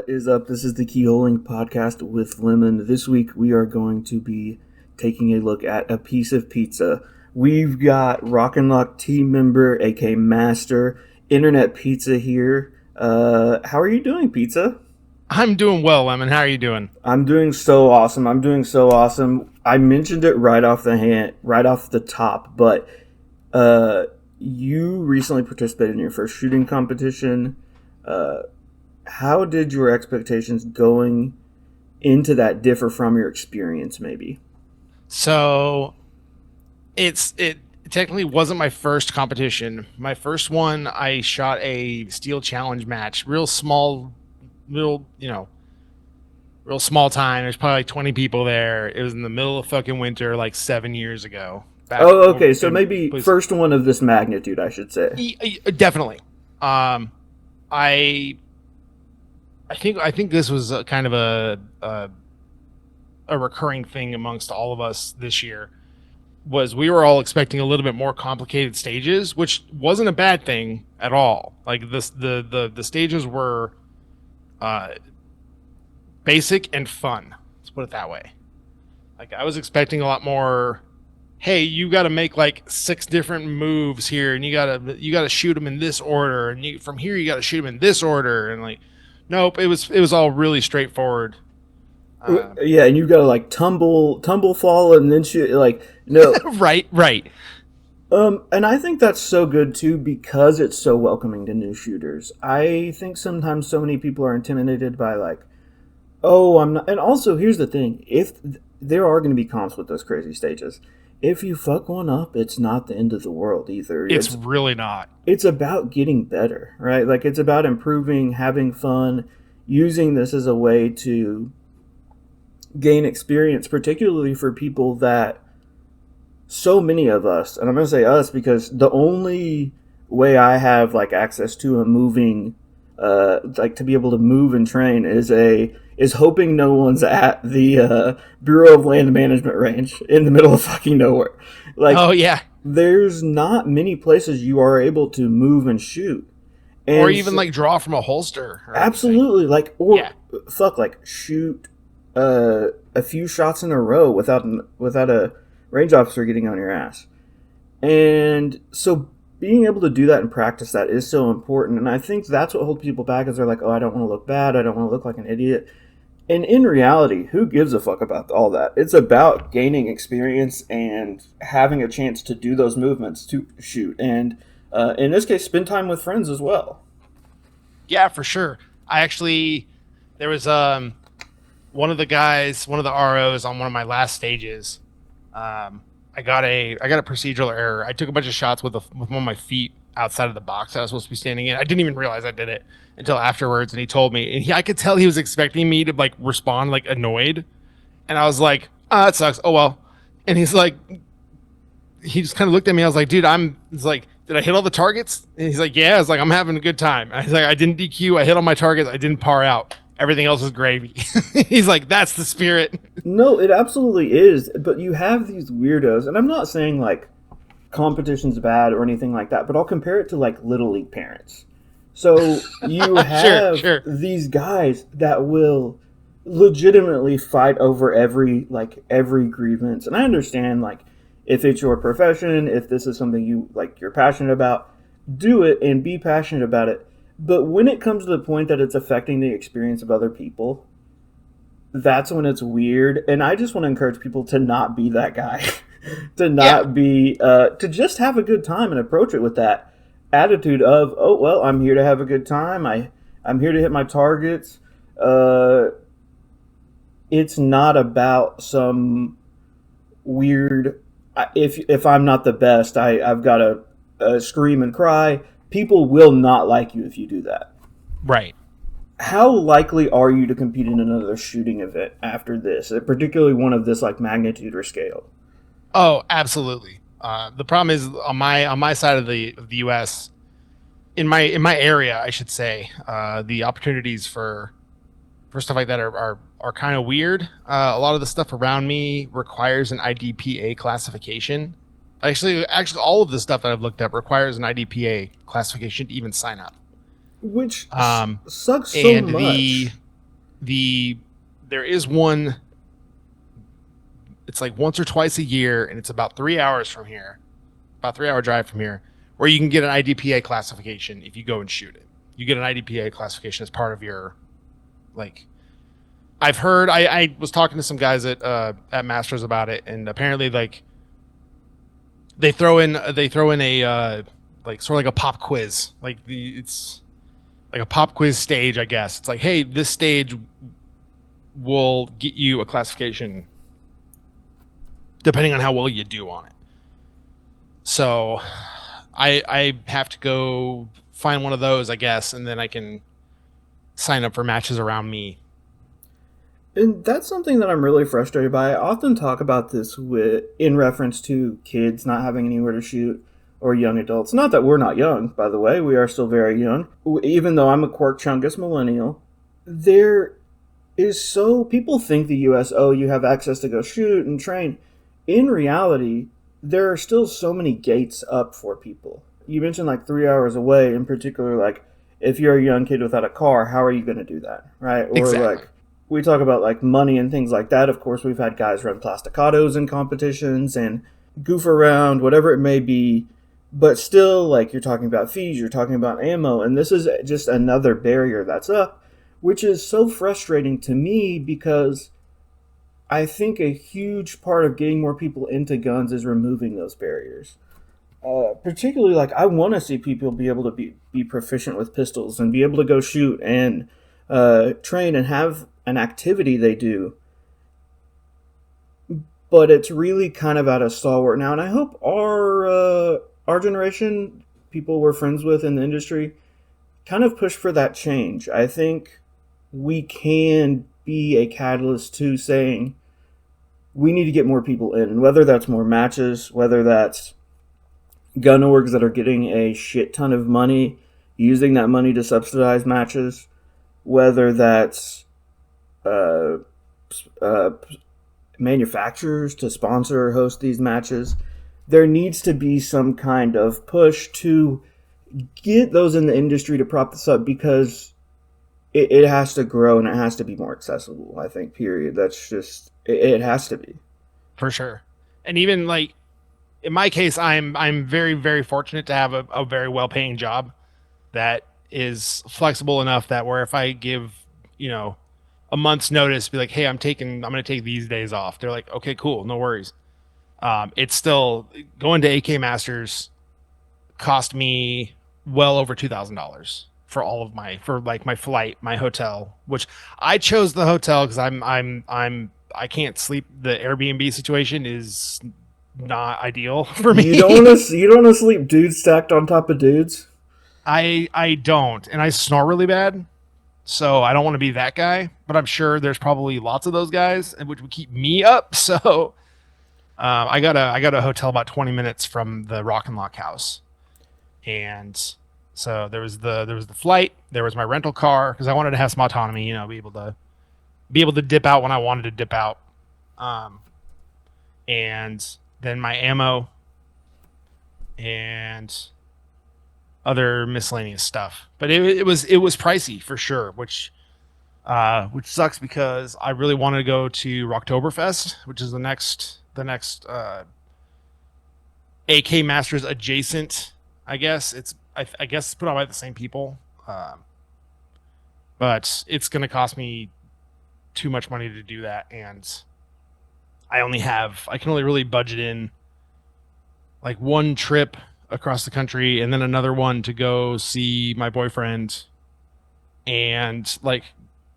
What is up? This is the Keyholing podcast with Lemon. This week we are going to be taking a look at a piece of pizza. We've got Rock and Lock team member, aka Master, Internetpizza here. How are you doing, Pizza? I'm doing well, Lemon. How are you doing? I'm doing so awesome. I mentioned it right off the top, but you recently participated in your first shooting competition. How did your expectations going into that differ from your experience, maybe? So, it technically wasn't my first competition. My first one, I shot a steel challenge match, real small, real real small time. There's probably like 20 people there. It was in the middle of fucking winter, like 7 years ago. Oh, okay. So maybe first one of this magnitude, I should say. Definitely. I I think this was a kind of a recurring thing amongst all of us this year. Was we were all expecting a little bit more complicated stages, which wasn't a bad thing at all. Like the stages were uh, basic and fun. Let's put it that way. Like I was expecting a lot more. Hey, you got to make like 6 different moves here, and you gotta shoot them in this order, and from here you got to shoot them in this order, and like, nope, it was all really straightforward. Yeah, and you gotta like tumble, fall, and then shoot. Like no, Right. and I think that's so good too because it's so welcoming to new shooters. I think sometimes so many people are intimidated by like, oh, I'm not. And also, here's the thing: if there are going to be comps with those crazy stages, if you fuck one up, it's not the end of the world either. It's really not. It's about getting better, right? Like it's about improving, having fun, using this as a way to gain experience, particularly for people that so many of us, and I'm going to say us because the only way I have like access to a moving, like to be able to move and train is hoping no one's at the Bureau of Land Management range in the middle of fucking nowhere. Like, Oh yeah, there's not many places you are able to move and shoot. And or even like draw from a holster. Or absolutely, like or Yeah. fuck, like shoot a few shots in a row without a range officer getting on your ass. And so being able to do that and practice that is so important. And I think that's what holds people back is they're like, oh, I don't want to look bad. I don't want to look like an idiot. And in reality, who gives a fuck about all that? It's about gaining experience and having a chance to do those movements to shoot. And in this case, spend time with friends as well. Yeah, for sure. There was one of the guys, one of the ROs on one of my last stages. I got a procedural error. I took a bunch of shots with one of my feet outside of the box that I was supposed to be standing in. I didn't even realize I did it until afterwards, and he told me, and I could tell he was expecting me to like respond like annoyed, and I was like, that sucks. Oh well. And he just kind of looked at me. I was like, dude, he's like, did I hit all the targets? And he's like, yeah. I was like, I'm having a good time. I was like, I didn't DQ. I hit all my targets. I didn't par out. Everything else is gravy. He's like, that's the spirit. No, it absolutely is. But you have these weirdos, and I'm not saying like competition's bad or anything like that, but I'll compare it to like little league parents. So you have Sure. these guys that will legitimately fight over every grievance. And I understand like if it's your profession, if this is something you're passionate about, do it and be passionate about it. But when it comes to the point that it's affecting the experience of other people, that's when it's weird. And I just want to encourage people to not be that guy, to not be, to just have a good time and approach it with that attitude of, oh, well, I'm here to have a good time. I'm here to hit my targets. It's not about some weird, if I'm not the best, I've got to scream and cry. People will not like you if you do that. Right. How likely are you to compete in another shooting event after this, particularly one of this like magnitude or scale? Oh, absolutely. The problem is on my side of the U.S. in my area, I should say, the opportunities for stuff like that are kind of weird. A lot of the stuff around me requires an IDPA classification. Actually, all of the stuff that I've looked up requires an IDPA classification to even sign up. Which Um, sucks so and much. the there is one. It's like once or twice a year, and it's about 3 hours from here, about 3 hour drive from here, where you can get an IDPA classification if you go and shoot it. You get an IDPA classification as part of your like. I've heard. I was talking to some guys at Masters about it, and apparently like they throw in a like sort of like a pop quiz. It's like a pop quiz stage, I guess. It's like, hey, this stage will get you a classification depending on how well you do on it. So I have to go find one of those, I guess, and then I can sign up for matches around me. And that's something that I'm really frustrated by. I often talk about this in reference to kids not having anywhere to shoot or young adults. Not that we're not young, by the way. We are still very young. Even though I'm a Quark Chungus millennial, there is so... People think the U.S., oh, you have access to go shoot and train. In reality, there are still so many gates up for people. You mentioned like 3 hours away, in particular, like if you're a young kid without a car, how are you going to do that, right? Or Exactly. like we talk about like money and things like that. Of course, we've had guys run plasticatos in competitions and goof around, whatever it may be. But still, like you're talking about fees, you're talking about ammo, and this is just another barrier that's up, which is so frustrating to me because I think a huge part of getting more people into guns is removing those barriers. Particularly, like I want to see people be able to be proficient with pistols and be able to go shoot and train and have an activity they do. But it's really kind of at a stalwart now, and I hope our generation, people we're friends with in the industry, kind of push for that change. I think we can be a catalyst to saying we need to get more people in, and whether that's more matches, whether that's gun orgs that are getting a shit ton of money, using that money to subsidize matches, whether that's uh, uh, manufacturers to sponsor or host these matches. There needs to be some kind of push to get those in the industry to prop this up because it has to grow and it has to be more accessible, I think, period. That's just, it has to be. For sure. And even like in my case, I'm very very fortunate to have a very well paying job that is flexible enough that where if I give you know a month's notice, be like, hey, I'm going to take these days off. They're like, okay, cool, no worries. It's still going to AK Masters cost me well over $2,000 for all of for like my flight, my hotel, which I chose the hotel because I can't sleep. The Airbnb situation is not ideal for You me. don't want to. You don't want to sleep dudes stacked on top of dudes. I don't, and I snore really bad, so I don't want to be that guy. But I'm sure there's probably lots of those guys, which would keep me up. So I got a hotel about 20 minutes from the Rock and Lock house, and so there was the flight, there was my rental car because I wanted to have some autonomy, be able to dip out when I wanted to dip out, um, and then my ammo and other miscellaneous stuff. But it was pricey for sure, which sucks because I really wanted to go to Rocktoberfest, which is the next AK Masters adjacent. I guess I guess it's put on by the same people, but it's going to cost me too much money to do that, and I can only really budget in like one trip across the country and then another one to go see my boyfriend and like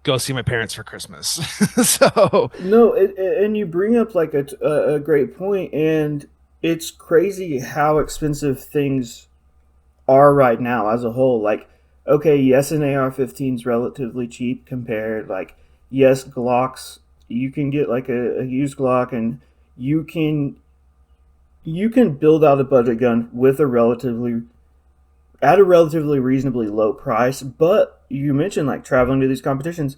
go see my parents for Christmas. So No, and you bring up like a great point, and it's crazy how expensive things are right now as a whole. Like, okay, yes, an AR-15 is relatively cheap compared. Like, yes, Glocks, you can get like a used Glock, and you can you can build out a budget gun with a relatively at a relatively reasonably low price. But you mentioned like traveling to these competitions,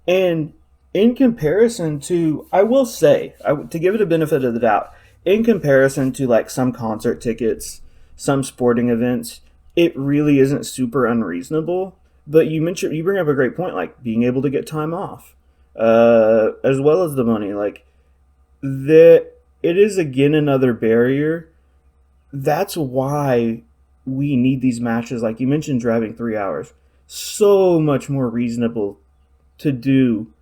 and in comparison to, I will say, to give it a benefit of the doubt, in comparison to like some concert tickets, some sporting events, it really isn't super unreasonable. But you bring up a great point, like being able to get time off, as well as the money. Like that, it is again another barrier. That's why we need these matches. Like you mentioned, driving 3 hours, so much more reasonable to do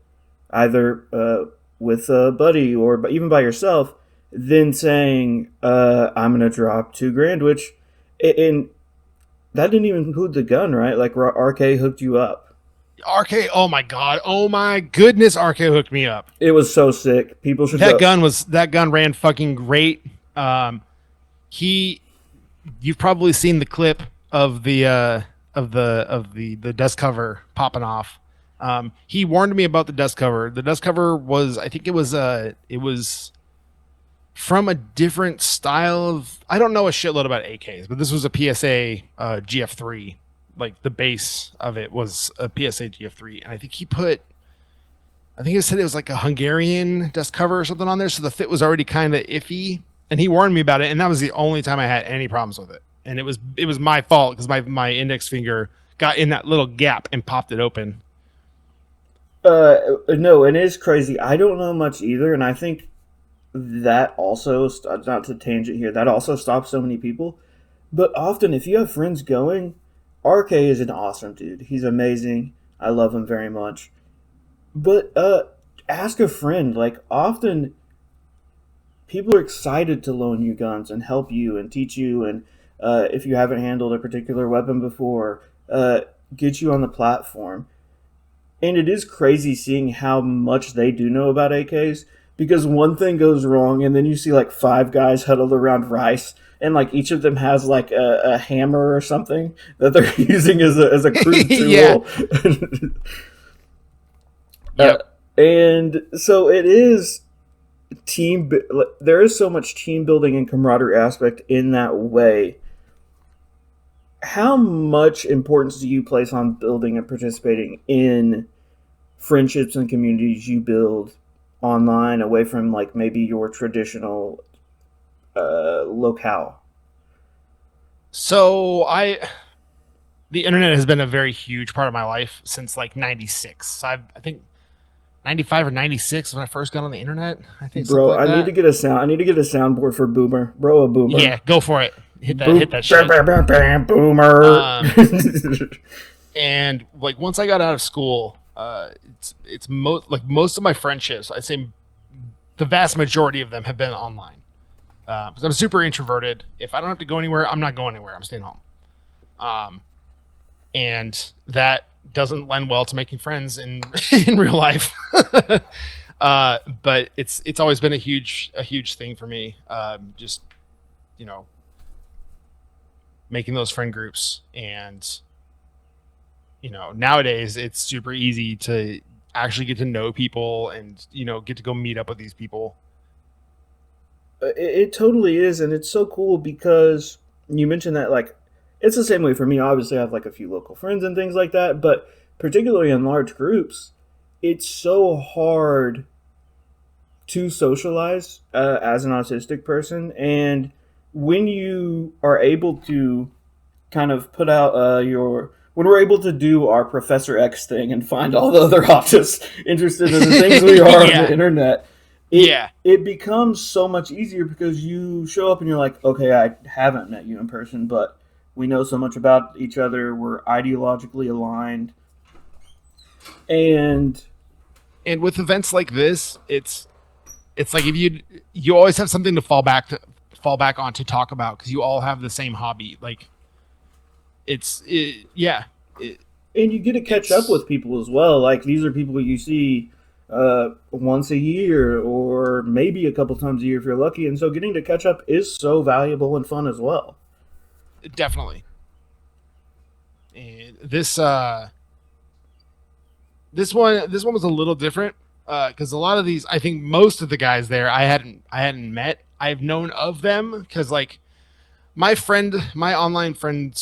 either with a buddy or even by yourself than saying I'm gonna drop 2 grand, which and that didn't even include the gun, right? Like RK hooked you up. RK, oh my god, oh my goodness, RK hooked me up. It was so sick. People should go. That gun ran fucking great. He, you've probably seen the clip of the dust cover popping off. He warned me about the dust cover. The dust cover was, I think it was from a different style of, I don't know a shitload about AKs, but this was a PSA GF3. Like the base of it was a PSA GF3, and I think he said it was like a Hungarian dust cover or something on there, so the fit was already kind of iffy. And he warned me about it, and that was the only time I had any problems with it. And it was my fault because my index finger got in that little gap and popped it open. No, and it is crazy. I don't know much either, and I think that also, not to tangent here, that also stops so many people. But often, if you have friends going, RK is an awesome dude. He's amazing. I love him very much. But ask a friend. Like often, people are excited to loan you guns and help you and teach you. And if you haven't handled a particular weapon before, get you on the platform. And it is crazy seeing how much they do know about AKs because one thing goes wrong and then you see like 5 guys huddled around Rice and like each of them has like a hammer or something that they're using as a crude tool. And so it is there is so much team building and camaraderie aspect in that way. How much importance do you place on building and participating in friendships and communities you build online away from like maybe your traditional locale? So the internet has been a very huge part of my life since like '96. So I think '95 or '96 when I first got on the internet. I think something Bro, like that. I need to get a soundboard for Boomer. Bro, a Boomer. Yeah, go for it. Hit that shit. Boomer. And like once I got out of school, it's most of my friendships, I'd say the vast majority of them have been online. Because I'm super introverted. If I don't have to go anywhere, I'm not going anywhere. I'm staying home. And that doesn't lend well to making friends in in real life. But it's always been a huge thing for me. Just you know, making those friend groups, and nowadays it's super easy to actually get to know people and get to go meet up with these people. It totally is, and it's so cool because you mentioned that like it's the same way for me. Obviously, I have like a few local friends and things like that, but particularly in large groups, it's so hard to socialize as an autistic person, and when you are able to kind of put out your when we're able to do our Professor X thing and find all the other autists interested in the things we are on the internet, it becomes so much easier because you show up and you're like, okay, I haven't met you in person, but we know so much about each other. We're ideologically aligned, and with events like this, it's like if you always have something to fall back on to talk about because you all have the same hobby. Like and you get to catch up with people as well. Like these are people you see once a year or maybe a couple times a year if you're lucky, and so getting to catch up is so valuable and fun as well. Definitely. And this one was a little different because a lot of these, I think most of the guys there I hadn't met. I've known of them because like my online friend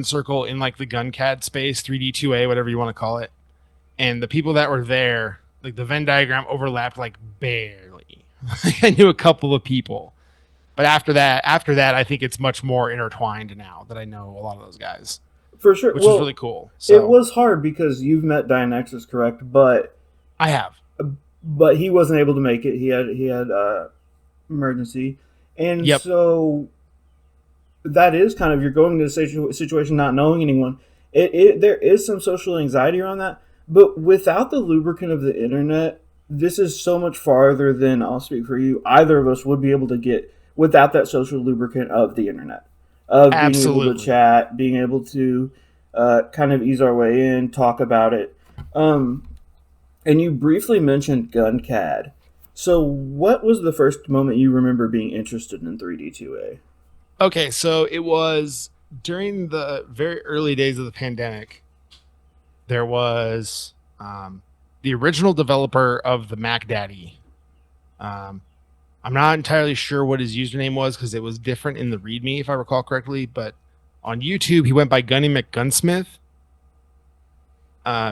circle in like the GunCAD space, 3D2A, whatever you want to call it, and the people that were there, like the Venn diagram overlapped like barely. I knew a couple of people, but after that, I think it's much more intertwined now that I know a lot of those guys. For sure. which was really Well, cool. it So was hard because you've met Dianexus, correct? I have. But he wasn't able to make it. He had emergency, and Yep. so that is kind of, you're going into a situation not knowing anyone. It there is some social anxiety around that, but without the lubricant of the internet, this is so much farther than, I'll speak for you, either of us would be able to get without that social lubricant of the internet, of being able to Absolutely. chat, being able to kind of ease our way in, talk about it. Um, and you briefly mentioned GunCAD. So, what was the first moment you remember being interested in 3D2A? Okay, so it was during the very early days of the pandemic. There was the original developer of the Mac Daddy. Um, I'm not entirely sure what his username was because it was different in the README, if I recall correctly. But on YouTube, he went by Gunny McGunsmith.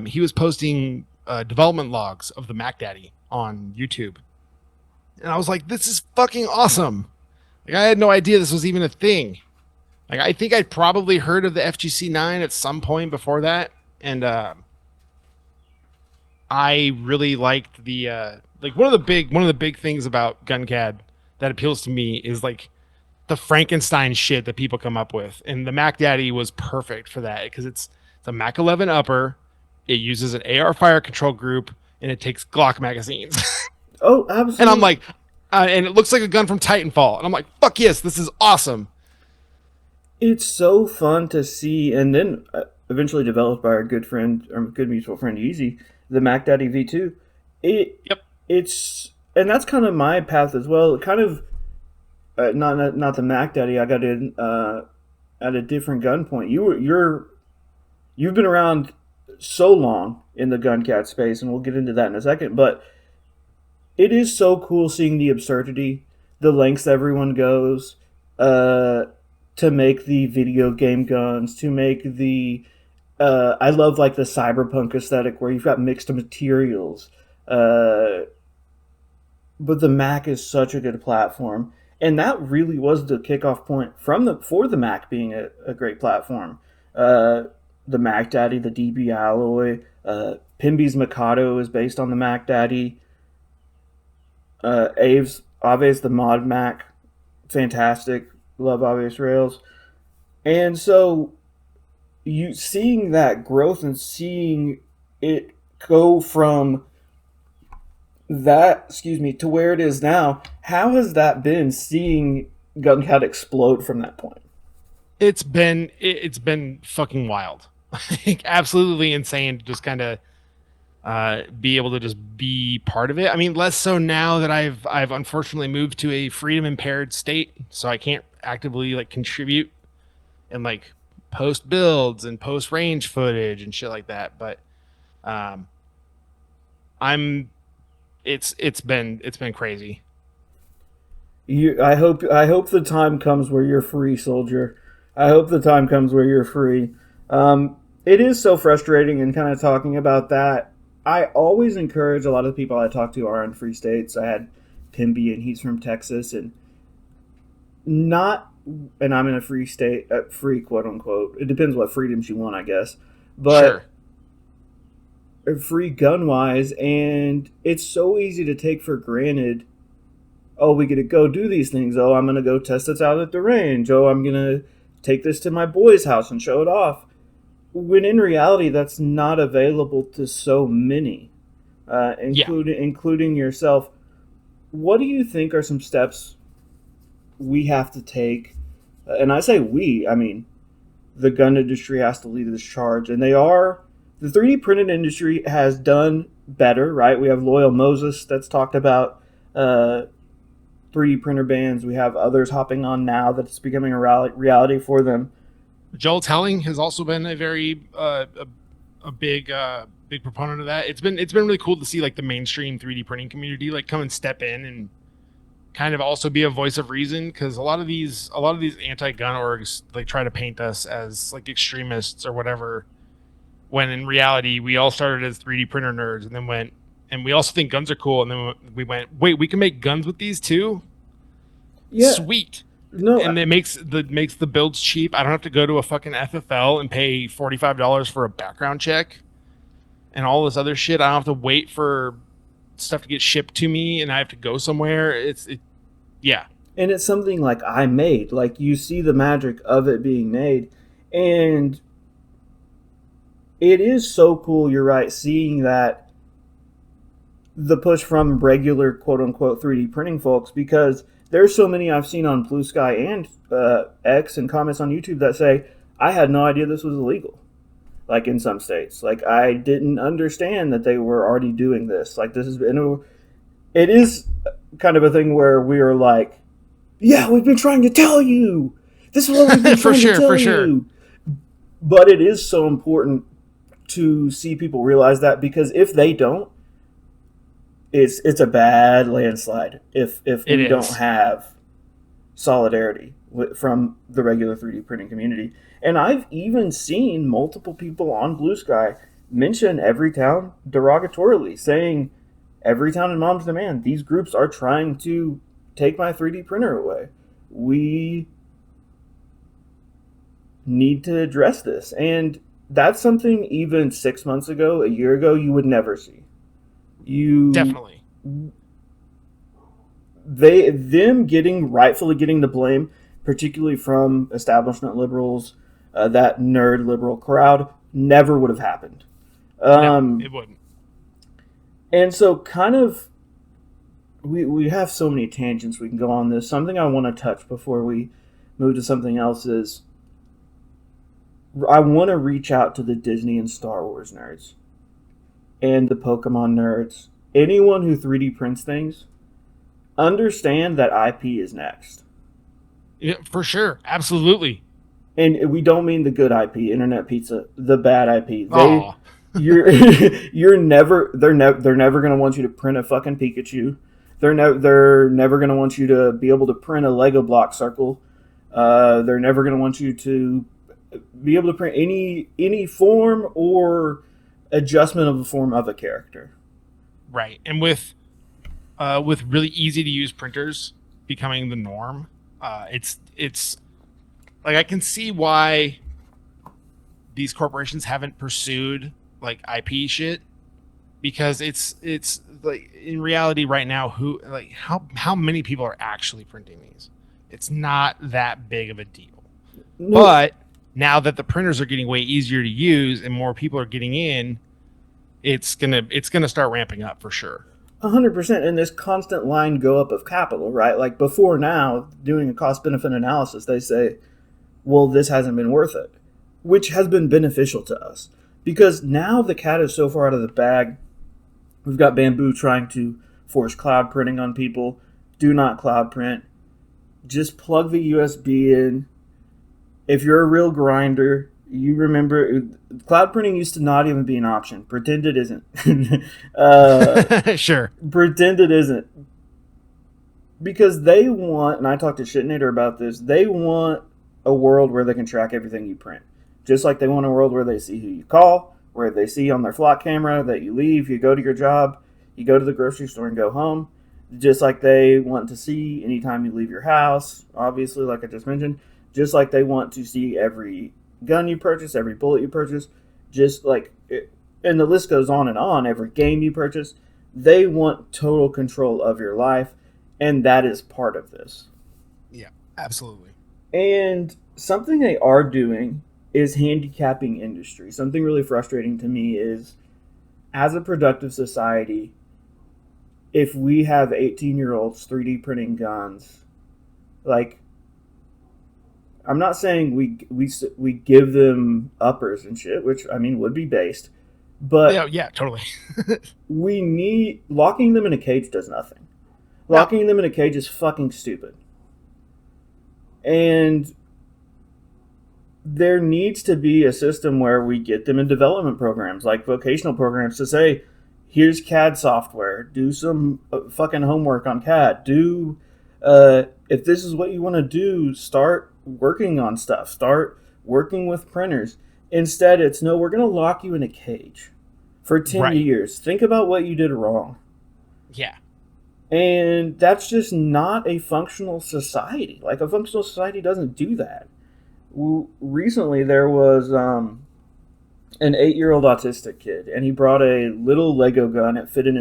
He was posting development logs of the Mac Daddy on YouTube, and I was like, "This is fucking awesome!" Like, I had no idea this was even a thing. Like, I think I'd probably heard of the FGC9 at some point before that, and I really liked the like one of the big things about GunCAD that appeals to me is like the Frankenstein shit that people come up with, and the Mac Daddy was perfect for that because it's a Mac 11 upper. It uses an AR fire control group and it takes Glock magazines, Oh, and I'm absolutely. like, and it looks like a gun from Titanfall, and I'm like, fuck yes, this is awesome. It's so fun to see, and then eventually developed by our good friend, our good mutual friend Easy, the Mac Daddy V2. It Yep. it's and that's kind of my path as well. It kind of not the Mac Daddy. I got in at a different gun point. You've been around so long in the gun cat space, and we'll get into that in a second. But it is so cool seeing the absurdity, the lengths everyone goes, uh, to make the video game guns, to make the I love like the cyberpunk aesthetic where you've got mixed materials. Uh, but the Mac is such a good platform, and that really was the kickoff point from the for the Mac being a great platform. Uh, the Mac Daddy, the DB Alloy, Pimby's Mikado is based on the Mac Daddy. Aves the Mod Mac, fantastic. Love Aves Rails, and so you seeing that growth and seeing it go from that, excuse me, to where it is now. How has that been, seeing GunCat explode from that point? It's been fucking wild, like absolutely insane to just kind of be able to just be part of it. I mean, less so now that I've unfortunately moved to a freedom impaired state, so I can't actively like contribute and like post builds and post range footage and shit like that. But um, I'm it's been crazy. I hope the time comes where you're free, soldier. I hope the time comes where you're free. It is so frustrating, and kind of talking about that. I always encourage a lot of the people I talk to are in free states. I had Pimby, and he's from Texas, and not, and I'm in a free state, free quote unquote. It depends what freedoms you want, I guess, Sure. but free gun wise, and it's so easy to take for granted. Oh, we get to go do these things. Oh, I'm gonna go test this out at the range. Oh, I'm gonna take this to my boy's house and show it off. When in reality, that's not available to so many, Yeah. including yourself. What do you think are some steps we have to take? And I say we, I mean the gun industry has to lead this charge, and they are. The 3D printed industry has done better, right? We have Loyal Moses that's talked about 3D printer bands. We have others hopping on now that it's becoming a reality for them. Joel Telling has also been a very a big big proponent of that. It's been really cool to see like the mainstream 3D printing community like come and step in and kind of also be a voice of reason because a lot of these anti-gun orgs like try to paint us as like extremists or whatever when in reality we all started as 3D printer nerds and then went and we also think guns are cool and then we went wait we can make guns with these too Yeah, sweet. No, and it makes the builds cheap. I don't have to go to a fucking FFL and pay $45 for a background check and all this other shit. I don't have to wait for stuff to get shipped to me, and I have to go somewhere. Yeah, and it's something like I made. Like you see the magic of it being made, and it is so cool. You're right, seeing that the push from regular quote unquote 3D printing folks, because there's so many I've seen on Blue Sky and X and comments on YouTube that say I had no idea this was illegal. Like in some states, like I didn't understand that they were already doing this. Like this is, it is kind of a thing where we are like, yeah, we've been trying to tell you. This is what we've been for trying to sure, tell for sure. you. But it is so important to see people realize that, because if they don't, it's a bad landslide if It we don't is. have solidarity from the regular 3D printing community. And I've even seen multiple people on Blue Sky mention Everytown derogatorily, saying Everytown and Mom's Demand, these groups are trying to take my 3D printer away. We need to address this. And that's something even 6 months ago, a year ago, you would never see. You Definitely. them getting rightfully getting the blame, particularly from establishment liberals, that nerd liberal crowd, never would have happened. No, Um, it wouldn't. and so, kind of, we have so many tangents we can go on this. Something I want to touch before we move to something else is I want to reach out to the Disney and Star Wars nerds and the Pokemon nerds. Anyone who 3D prints things, understand that IP is next. Yeah, for sure. Absolutely. And we don't mean the good IP, Internet Pizza, the bad IP. Oh, You're you're never they're never gonna want you to print a fucking Pikachu. They're never gonna want you to be able to print a Lego block circle. They're never gonna want you to be able to print any form or adjustment of a form of a character. right. And with really easy to use printers becoming the norm, it's like I can see why these corporations haven't pursued like IP shit, because it's like in reality right now, who like how many people are actually printing these? It's not that big of a deal. No, But now that the printers are getting way easier to use and more people are getting in, it's gonna start ramping up for sure. 100%. And this constant line go up of capital, right? Like before now, doing a cost benefit analysis, they say, well, this hasn't been worth it, which has been beneficial to us because now the cat is so far out of the bag. We've got Bamboo trying to force cloud printing on people. Do not cloud print. Just plug the USB in. If you're a real grinder, you remember cloud printing used to not even be an option. Pretend it isn't. uh, Sure. Pretend it isn't. Because they want, and I talked to Shitnator about this, they want a world where they can track everything you print. Just like they want a world where they see who you call, where they see on their flock camera that you leave, you go to your job, you go to the grocery store and go home. Just like they want to see anytime you leave your house, obviously, like I just mentioned. Just like they want to see every gun you purchase, every bullet you purchase, just like, and the list goes on, every game you purchase. They want total control of your life, and that is part of this. Yeah, absolutely. And something they are doing is handicapping industry. Something really frustrating to me is, as a productive society, if we have 18-year-olds 3D printing guns, like, I'm not saying we give them uppers and shit, which I mean would be based, Yeah, but yeah, totally. we need locking them in a cage does nothing. No, Locking them in a cage is fucking stupid. And there needs to be a system where we get them in development programs, like vocational programs, to say, here's CAD software, do some fucking homework on CAD, if this is what you want to do, start working on stuff, start working with printers. Instead, it's no, we're going to lock you in a cage for 10 right. years. Think about what you did wrong. Yeah. And that's just not a functional society. Like, a functional society doesn't do that. Recently, there was an 8-year-old autistic kid, and he brought a little Lego gun. It fit in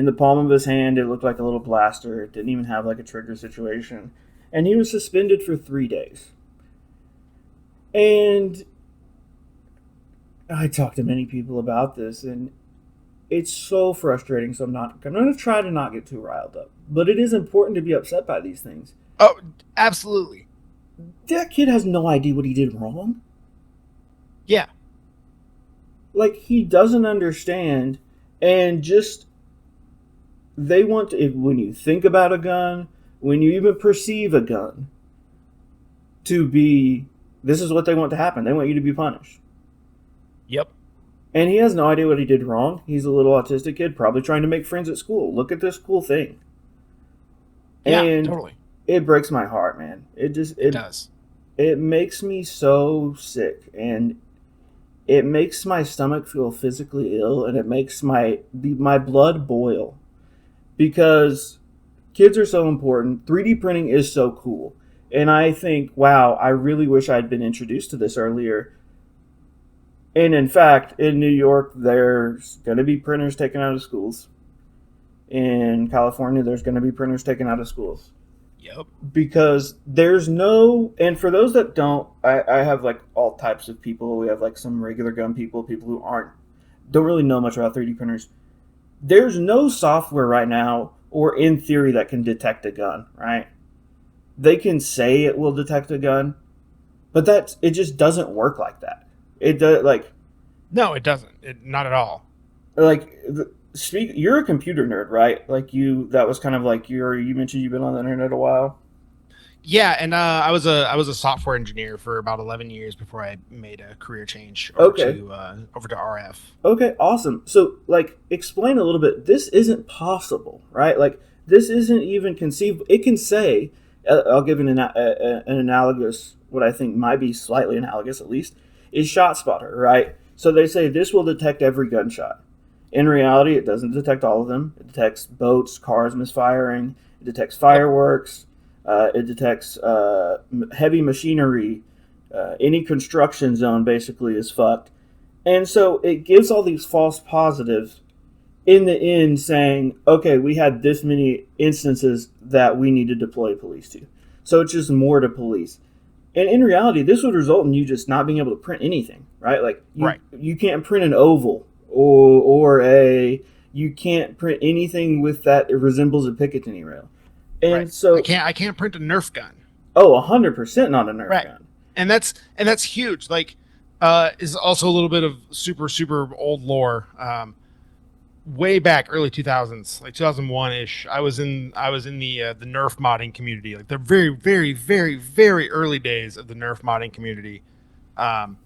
the palm of his hand. It looked like a little blaster. It didn't even have like a trigger situation, and he was suspended for 3 days. And I talked to many people about this, and it's so frustrating. So I'm going to try to not get too riled up, but it is important to be upset by these things. Oh, absolutely. That kid has no idea what he did wrong. Yeah. Like, he doesn't understand, and just they want to, when you think about a gun, when you even perceive a gun, to be, this is what they want to happen. They want you to be punished. Yep. And he has no idea what he did wrong. He's a little autistic kid, probably trying to make friends at school. Look at this cool thing. Yeah, And totally. it breaks my heart, man. It does. It makes me so sick, and it makes my stomach feel physically ill, and it makes my blood boil, because kids are so important. 3D printing is so cool. And I think, wow, I really wish I'd been introduced to this earlier. And in fact, in New York, there's going to be printers taken out of schools. In California, there's going to be printers taken out of schools. Yep. Because there's no, and for those that don't, I have like all types of people. We have like some regular gun people, people who don't really know much about 3D printers. There's no software right now, or in theory, that can detect a gun, right? They can say it will detect a gun, but it just doesn't work like that. It does, like, no, it doesn't. Not at all. Like, you're a computer nerd, right? Like, that was kind of like you mentioned you've been on the internet a while. Yeah, and I was a software engineer for about 11 years before I made a career change over to RF. Okay, awesome. So, like, explain a little bit. This isn't possible, right? Like, this isn't even conceivable. It can say, I'll give an analogous, what I think might be slightly analogous at least, is ShotSpotter, right? So they say this will detect every gunshot. In reality, it doesn't detect all of them. It detects boats, cars misfiring. It detects fireworks. It detects heavy machinery. Any construction zone basically is fucked. And so it gives all these false positives in the end, saying, okay, we had this many instances that we need to deploy police to. So it's just more to police. And in reality, this would result in you just not being able to print anything, right? Like, you can't print an oval, or you can't print anything with that it resembles a Picatinny rail. And so I can't print a Nerf gun. Oh, 100% not a Nerf gun. And that's huge. Like, is also a little bit of super old lore. Way back early 2000s, like 2001-ish, I was in the Nerf modding community, like the very early days of the Nerf modding community. And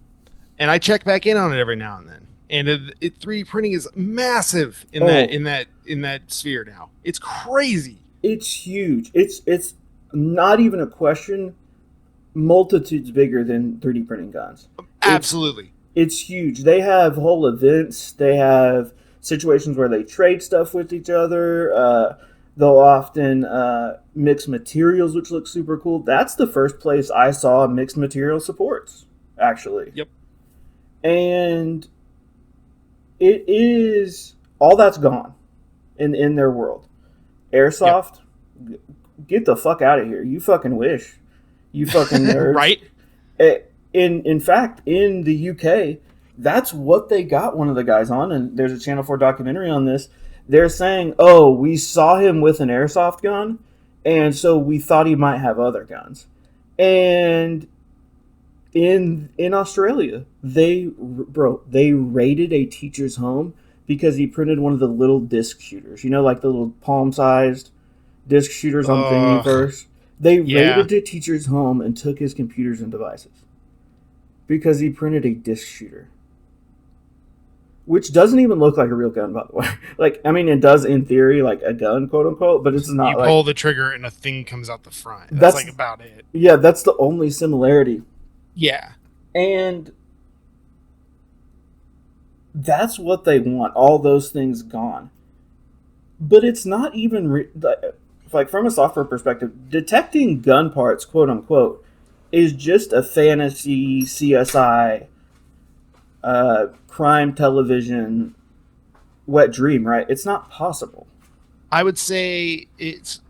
I check back in on it every now and then. And 3D printing is massive in that sphere now. It's crazy. It's huge. It's not even a question. Multitudes bigger than 3D printing guns. Absolutely. It's huge. They have whole events. They have situations where they trade stuff with each other. They'll often mix materials, which looks super cool. That's the first place I saw mixed material supports, actually. Yep. And it is, all that's gone in their world. Airsoft, get the fuck out of here. You fucking wish. You fucking nerds. Right? In fact, in the UK, that's what they got one of the guys on, and there's a Channel 4 documentary on this. They're saying, oh, we saw him with an airsoft gun, and so we thought he might have other guns. And in Australia, they raided a teacher's home because he printed one of the little disc shooters. You know, like the little palm-sized disc shooters on Thingiverse. They raided the teacher's home and took his computers and devices because he printed a disc shooter, which doesn't even look like a real gun, by the way. Like, I mean, it does in theory, like a gun, quote unquote, but it's not. You pull the trigger and a thing comes out the front. That's like about it. Yeah, that's the only similarity. Yeah. And that's what they want. All those things gone. but it's not even like from a software perspective. Detecting gun parts, quote unquote, is just a fantasy CSI crime television wet dream, right? It's not possible. I would say it's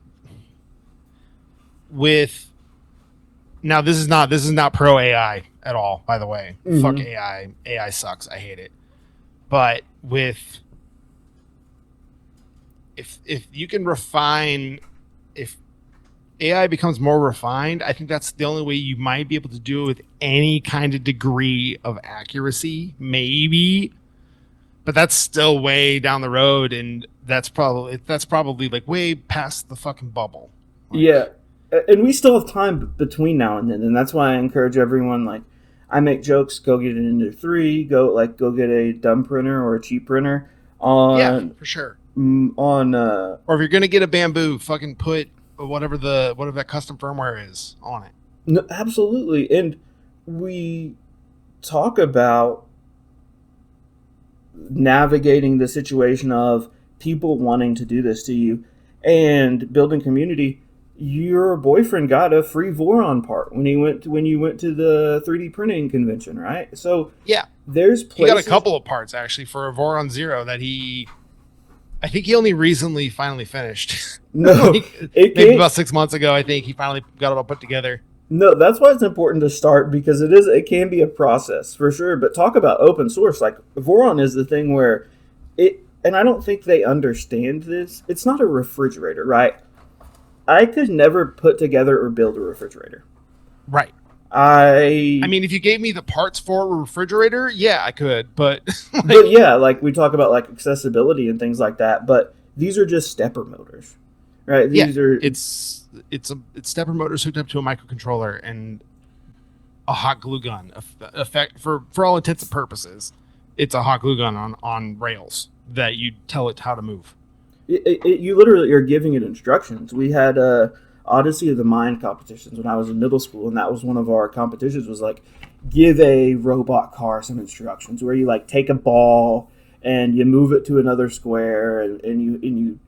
with now this is not pro AI at all, by the way. Fuck Mm-hmm. AI. AI sucks. I hate it. But with if you can refine if AI becomes more refined, I think that's the only way you might be able to do it with any kind of degree of accuracy, maybe. But that's still way down the road, and that's probably like way past the fucking bubble. Yeah, Like, and we still have time between now and then, and that's why I encourage everyone. Like, I make jokes. Go get an Ender 3. Go get a dumb printer or a cheap printer yeah, on for sure. on. Or if you're gonna get a bamboo, fucking put whatever that custom firmware is on it. No, absolutely, and we talk about navigating the situation of people wanting to do this to you and building community. Your boyfriend got a free Voron part when you went to the 3D printing convention, right? So Yeah, there's he got a places. couple of parts actually for a Voron Zero that I think he only recently finally finished. No, Like it maybe can't. about 6 months ago, I think he finally got it all put together. No, that's why it's important to start because it can be a process for sure. But talk about open source. Like Voron is the thing where it, and I don't think they understand this. It's not a refrigerator, right? I could never put together or build a refrigerator. Right. I I, mean, if you gave me the parts for a refrigerator, yeah, I could. But but like, yeah, like we talk about like accessibility and things like that. But these are just stepper motors, right? yeah, These are it's stepper motors hooked up to a microcontroller and a hot glue gun. Effect for all intents and purposes, it's a hot glue gun on rails that you tell it how to move. you literally are giving it instructions. We had Odyssey of the Mind competitions when I was in middle school, and that was one of our competitions. Was like give a robot car some instructions where you like take a ball and you move it to another square, and you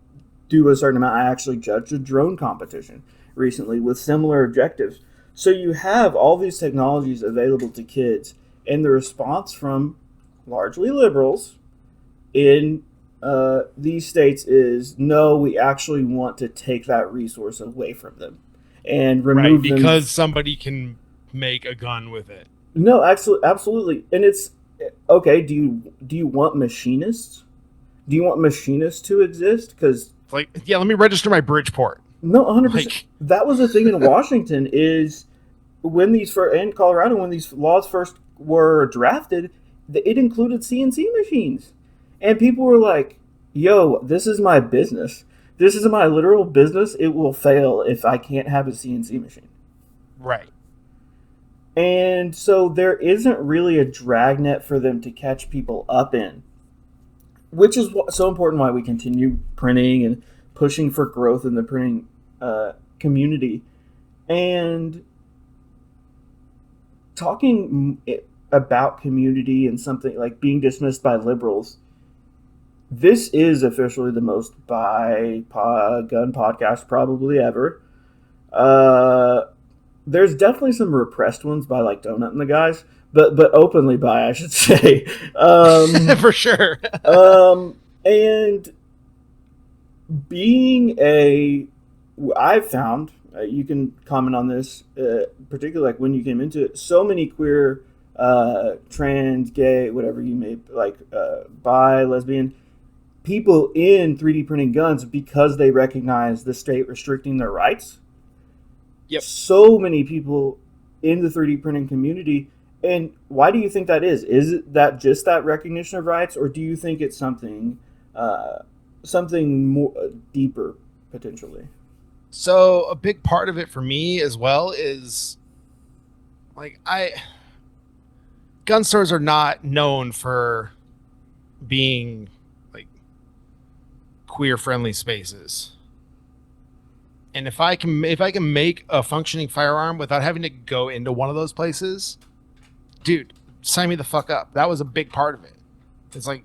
do a certain amount. I actually judged a drone competition recently with similar objectives. So you have all these technologies available to kids, and the response from largely liberals in these states is no, we actually want to take that resource away from them and Right, remove them. because somebody can make a gun with it. No, absolutely, and it's okay. Do you want machinists? Do you want machinists to exist? Because It's like, yeah, let me register my Bridgeport. no, 100%. Like, That was the thing in Washington is when in Colorado when these laws first were drafted, it included CNC machines, and people were like, "Yo, this is my business. This is my literal business. It will fail if I can't have a CNC machine." right. And so there isn't really a dragnet for them to catch people up in, which is so important why we continue printing and pushing for growth in the printing community. And talking about community and something like being dismissed by liberals, this is officially the most gun podcast probably ever. Uh, there's definitely some repressed ones by like Donut and the guys, but openly by I should say. For sure. And being a, I've found you can comment on this, particularly like when you came into it. So many queer, trans, gay, whatever you may like, bi, lesbian people in 3D printing guns because they recognize the state restricting their rights. Yep. So many people in the 3D printing community. And why do you think that is? Is it that just that recognition of rights, or do you think it's something more deeper potentially? So a big part of it for me as well is like gun stores are not known for being like queer friendly spaces. And if I can make a functioning firearm without having to go into one of those places, dude, sign me the fuck up. That was a big part of it. It's like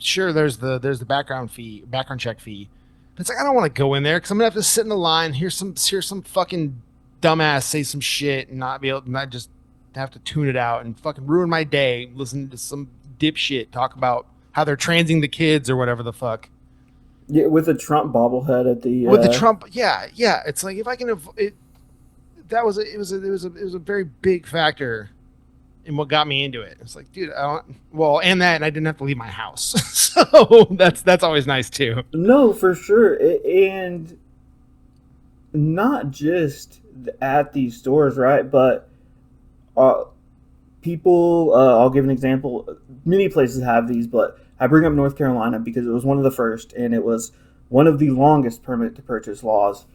sure, there's the background check fee. But it's like I don't want to go in there because I'm gonna have to sit in the line, hear some fucking dumbass say some shit and not be able, not just have to tune it out and fucking ruin my day listening to some dipshit talk about how they're transing the kids or whatever the fuck. Yeah, with a Trump bobblehead at the. With the Trump, yeah. It's like if I can, that was it was a very big factor in what got me into it. It's like, dude, I don't, well, and that, and I didn't have to leave my house, so that's always nice too. No, for sure, and not just at these stores, right? But uh, people, I'll give an example. Many places have these, but I bring up North Carolina because it was one of the first, and it was one of the longest permit to purchase laws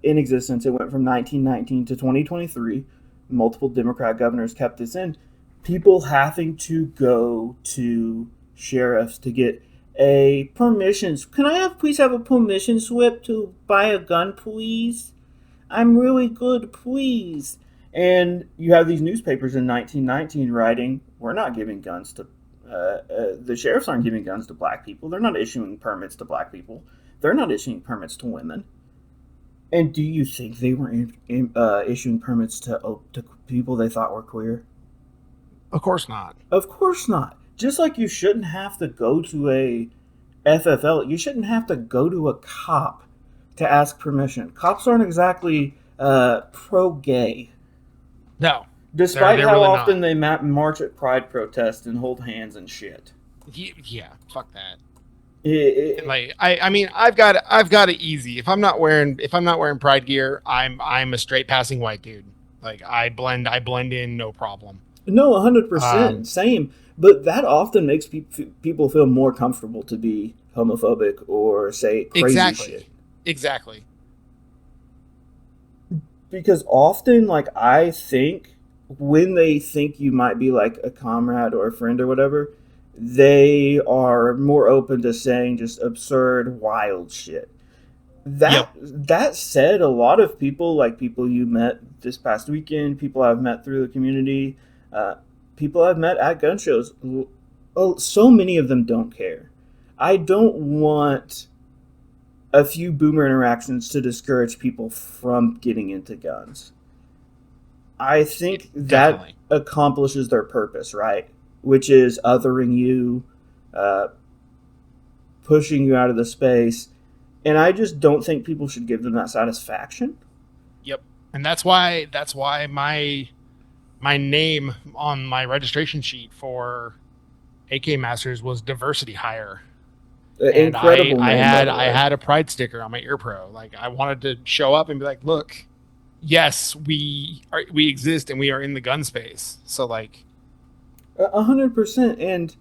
in existence. It went from 1919 to 2023. Multiple Democrat governors kept this in. People having to go to sheriffs to get a permission. Can I please have a permission slip to buy a gun, please? I'm really good, please. And you have these newspapers in 1919 writing, we're not giving guns to, the sheriffs aren't giving guns to black people. They're not issuing permits to black people. They're not issuing permits to women. And do you think they were issuing permits to people they thought were queer? Of course not. Of course not. Just like you shouldn't have to go to a FFL, you shouldn't have to go to a cop to ask permission. Cops aren't exactly pro-gay. No, Despite they're how really often not. they march at pride protests and hold hands and shit. Yeah, fuck that. It, Like I mean, I've got it easy. If I'm not wearing pride gear, I'm a straight passing white dude. Like I blend in no problem. no, 100%. Um, Same. But that often makes people feel more comfortable to be homophobic or say crazy shit. exactly, exactly. Because often, like, I think when they think you might be like a comrade or a friend or whatever, they are more open to saying just absurd, wild shit. Yep. That said, a lot of people, like people you met this past weekend, people I've met through the community, uh, people I've met at gun shows, oh, so many of them don't care. I don't want a few boomer interactions to discourage people from getting into guns. I think that Definitely. accomplishes their purpose, right? Which is othering you, uh, pushing you out of the space, and I just don't think people should give them that satisfaction. Yep. And that's why my name on my registration sheet for AK Masters was diversity hire. And I Incredible I name, by had the I way. had a pride sticker on my ear pro. Like I wanted to show up and be like, look, yes, we exist and we are in the gun space. So like 100%. And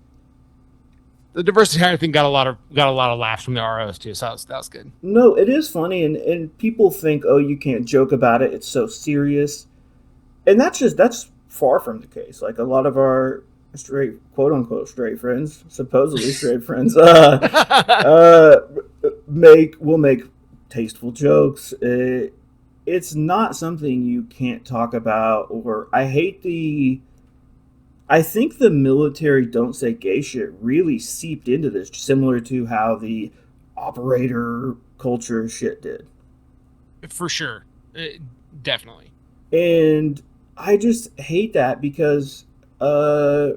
the diversity hire thing got a lot of laughs from the ROs too. So that was good. no, it is funny, and people think, oh, you can't joke about it. It's so serious, and that's far from the case. Like a lot of our straight, quote unquote, straight friends, supposedly straight friends, uh, will make tasteful jokes. It's not something you can't talk about. Or I hate the. I think the military don't say gay shit really seeped into this, similar to how the operator culture shit did. For sure. Definitely. And I just hate that because, well,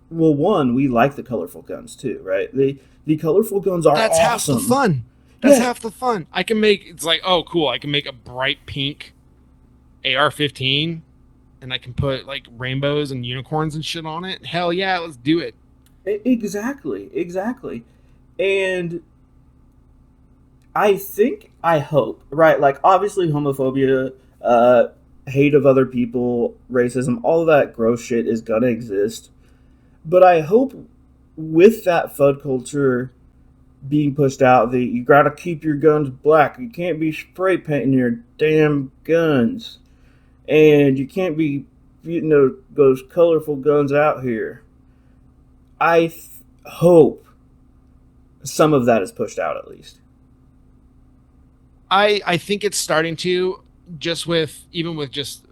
one, we like the colorful guns too, right? The colorful guns are That's half the awesome. fun. That's Yeah, half the fun. I can make it's like, oh cool, I can make a bright pink AR-15 and I can put like rainbows and unicorns and shit on it. Hell yeah, let's do it. exactly, exactly. And I think, I hope, right? Like, obviously, homophobia, hate of other people, racism, all of that gross shit is gonna exist. But I hope with that FUD culture being pushed out, that you gotta keep your guns black. You can't be spray painting your damn guns. And you can't be, those colorful guns out here. Hope some of that is pushed out at least. I think it's starting to just with even with just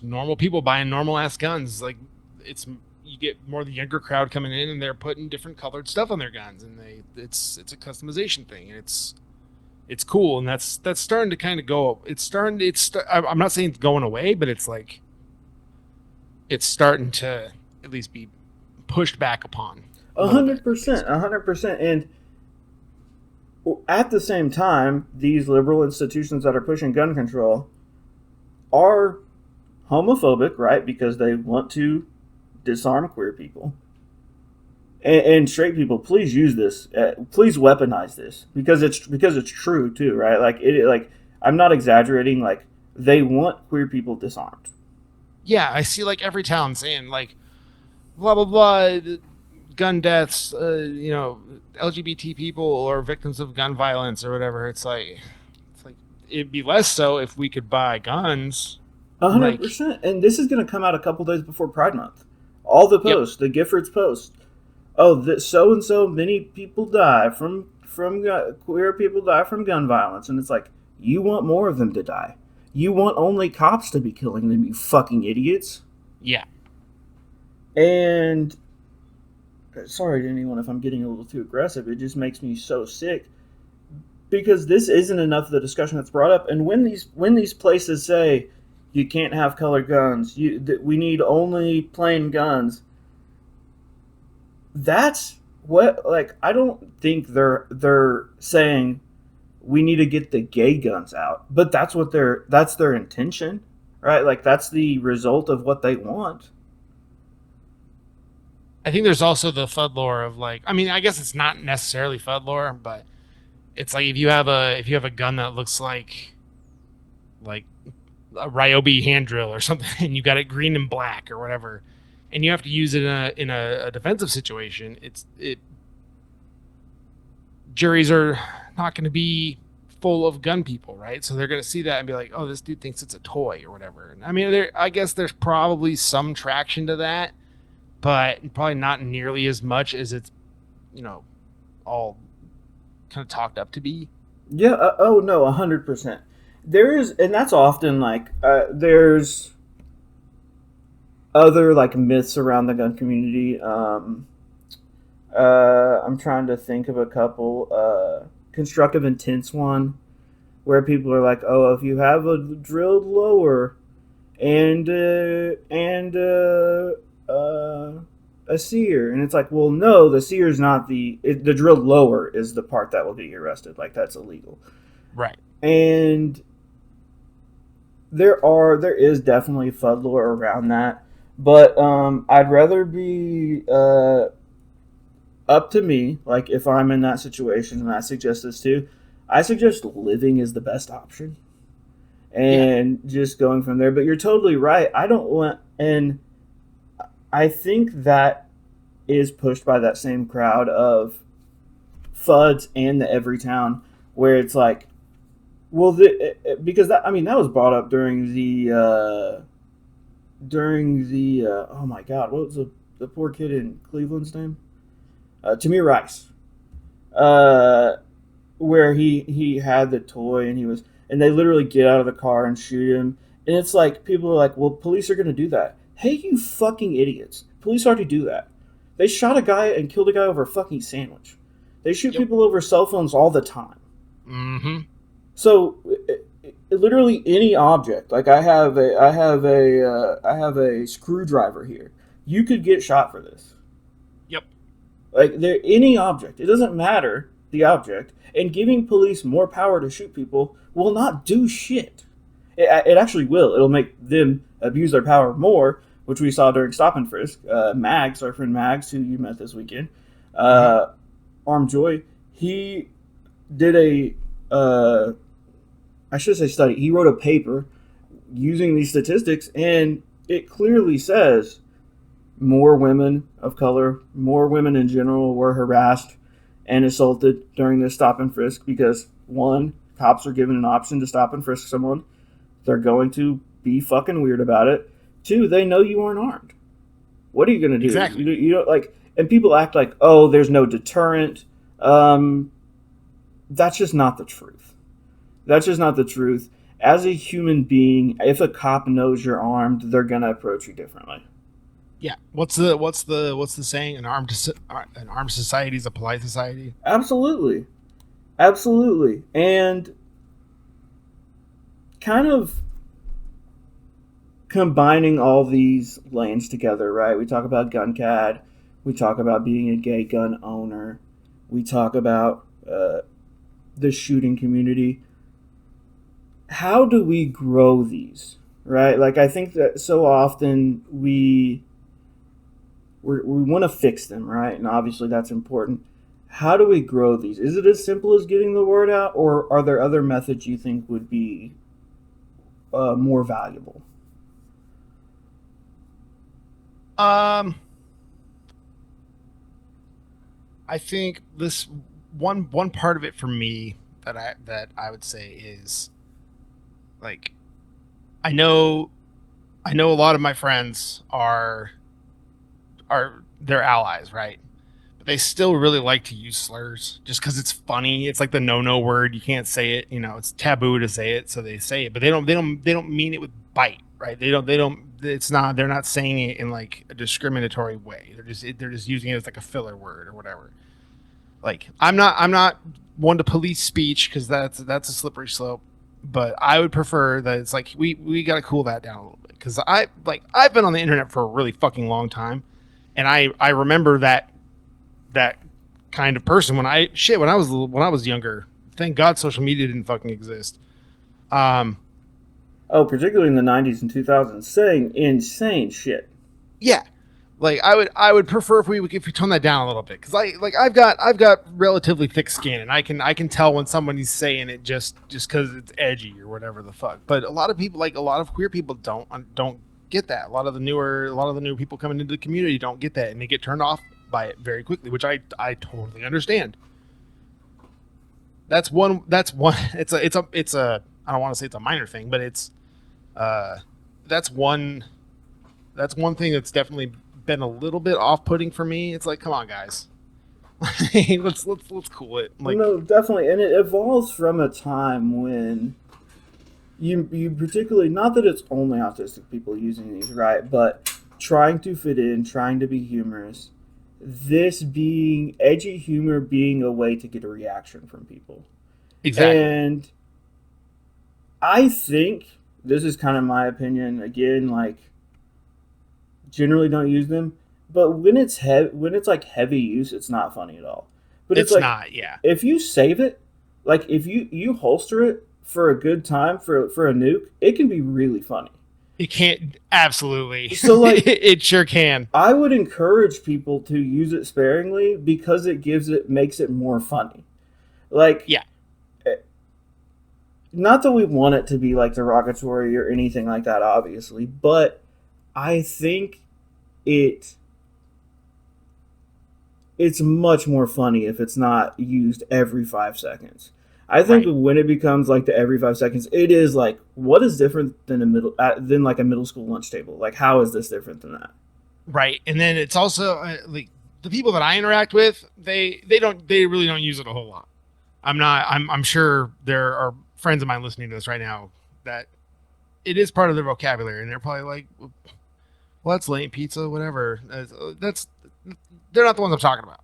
normal people buying normal ass guns. Like it's you get more of the younger crowd coming in, and they're putting different colored stuff on their guns, and it's a customization thing, and it's cool, and that's starting to kind of go. It's starting. I'm not saying it's going away, but it's like it's starting to at least be pushed back upon a A little bit, hundred at least. percent, 100%. And at the same time, these liberal institutions that are pushing gun control are homophobic, right? Because they want to disarm queer people and straight people. Please use this. Please weaponize this because it's true too, right? Like I'm not exaggerating. Like they want queer people disarmed. Yeah, I see like every town saying like blah blah blah, gun deaths, LGBT people or victims of gun violence or whatever. It's like it'd be less so if we could buy guns. A hundred Like, percent. And this is going to come out a couple days before Pride Month. All the yep, posts, the Giffords post. Oh, that so and so many people die from queer people die from gun violence, and it's like you want more of them to die. You want only cops to be killing them, you fucking idiots. yeah, And sorry to anyone if I'm getting a little too aggressive. It just makes me so sick because this isn't enough of the discussion that's brought up. And when these places say you can't have colored guns, we need only plain guns. That's what like I don't think they're saying we need to get the gay guns out, but that's their intention, right? Like that's the result of what they want. I think there's also the FUD lore of like, I mean, I guess it's not necessarily FUD lore, but it's like if you have a gun that looks like a Ryobi hand drill or something, and you got it green and black or whatever, and you have to use it in a defensive situation, it juries are not going to be full of gun people, right? So they're going to see that and be like, oh, this dude thinks it's a toy or whatever. I mean, I guess there's probably some traction to that, but probably not nearly as much as it's you know all kind of talked up to be. Yeah. Oh no, 100%. There is, and that's often like there's other like myths around the gun community. I'm trying to think of a couple. Constructive intents one where people are like, oh, if you have a drilled lower and a sear, and it's like, well, no, the sear is not the drilled lower is the part that will be arrested. Like that's illegal, Right. and there is definitely FUD lore around that, but I'd rather be up to me. Like if I'm in that situation, and I suggest this too, I suggest living is the best option, Yeah. and just going from there. But you're totally right. I don't want, and I think that is pushed by that same crowd of FUDs and the Everytown, where it's like, well, because that I mean that was brought up during the oh my god, what was the poor kid in Cleveland's name? Tamir Rice, uh, where he had the toy and he was and they literally get out of the car and shoot him, and it's like people are like, well, police are gonna do that. Hey, you fucking idiots! Police already do that. They shot a guy and killed a guy over a fucking sandwich. They shoot Yep. people over cell phones all the time. Mm-hmm. So literally any object, like I have a screwdriver here. You could get shot for this. Yep. Like there, any object. It doesn't matter the object. And giving police more power to shoot people will not do shit. It actually will. It'll make them abuse their power more, which we saw during Stop and Frisk. Mags, our friend Mags, who you met this weekend, Mm-hmm. Arm Joy, he did a I should say study. He wrote a paper using these statistics, and it clearly says more women of color, more women in general were harassed and assaulted during this stop and frisk because one, cops are given an option to stop and frisk someone. They're going to be fucking weird about it. Two, they know you aren't armed. What are you going to do? Exactly. You don't like, and people act like, oh, there's no deterrent. That's just not the truth. That's just not the truth. As a human being, if a cop knows you're armed, they're going to approach you differently. Yeah. What's the saying? An armed society is a polite society. Absolutely. Absolutely. And kind of combining all these lanes together, right? We talk about gun cad, we talk about being a gay gun owner, we talk about the shooting community. How do we grow these, right? Like I think that so often we want to fix them, right? And obviously that's important. How do we grow these? Is it as simple as getting the word out, or are there other methods you think would be more valuable? Um, I think this one part of it for me that I would say is like I know I know a lot of my friends are their allies, right? But they still really like to use slurs just because it's funny. It's like the no word. You can't say it. You know, it's taboo to say it, so they say it. But they don't mean it with bite, right? They don't. It's not. They're not saying it in like a discriminatory way. They're just using it as like a filler word or whatever. Like I'm not one to police speech because that's a slippery slope. But I would prefer that it's like we got to cool that down a little bit because I've been on the internet for a really fucking long time, and I remember that kind of person when I was younger. Thank God social media didn't fucking exist. Um, Oh, particularly in the 90s and 2000s, saying insane shit. yeah, like I would prefer if we tone that down a little bit because I've got relatively thick skin and I can tell when somebody's saying it just because it's edgy or whatever the fuck. But a lot of people like a lot of queer people don't get that. A lot of the new people coming into the community don't get that and they get turned off by it very quickly, which I totally understand. That's one it's a I don't want to say it's a minor thing, but it's uh that's one that's one thing that's definitely been a little bit off-putting for me. It's like, come on, guys, let's cool it. Like, No, definitely, and it evolves from a time when you particularly, not that it's only autistic people using these, right? But trying to fit in, trying to be humorous. This being edgy humor being a way to get a reaction from people, exactly. and I think this is kind of my opinion. Again, like generally don't use them, but when it's like heavy use, it's not funny at all. But it's It's like not. Yeah, if you save it, like if you holster it for a good time for a nuke, it can be really funny. it can't. Absolutely, So like it sure can. I would encourage people to use it sparingly because it makes it more funny. Like Yeah, not that we want it to be like derogatory or anything like that, obviously, but I think it it's much more funny if it's not used every 5 seconds. I think right, when it becomes like the every 5 seconds, it is like what is different than than like a middle school lunch table? Like how is this different than that? right. And then it's also like the people that I interact with, they really don't use it a whole lot. I'm sure there are friends of mine listening to this right now that it is part of their vocabulary, and they're probably like, "Well, that's late pizza, whatever." That's they're not the ones I'm talking about.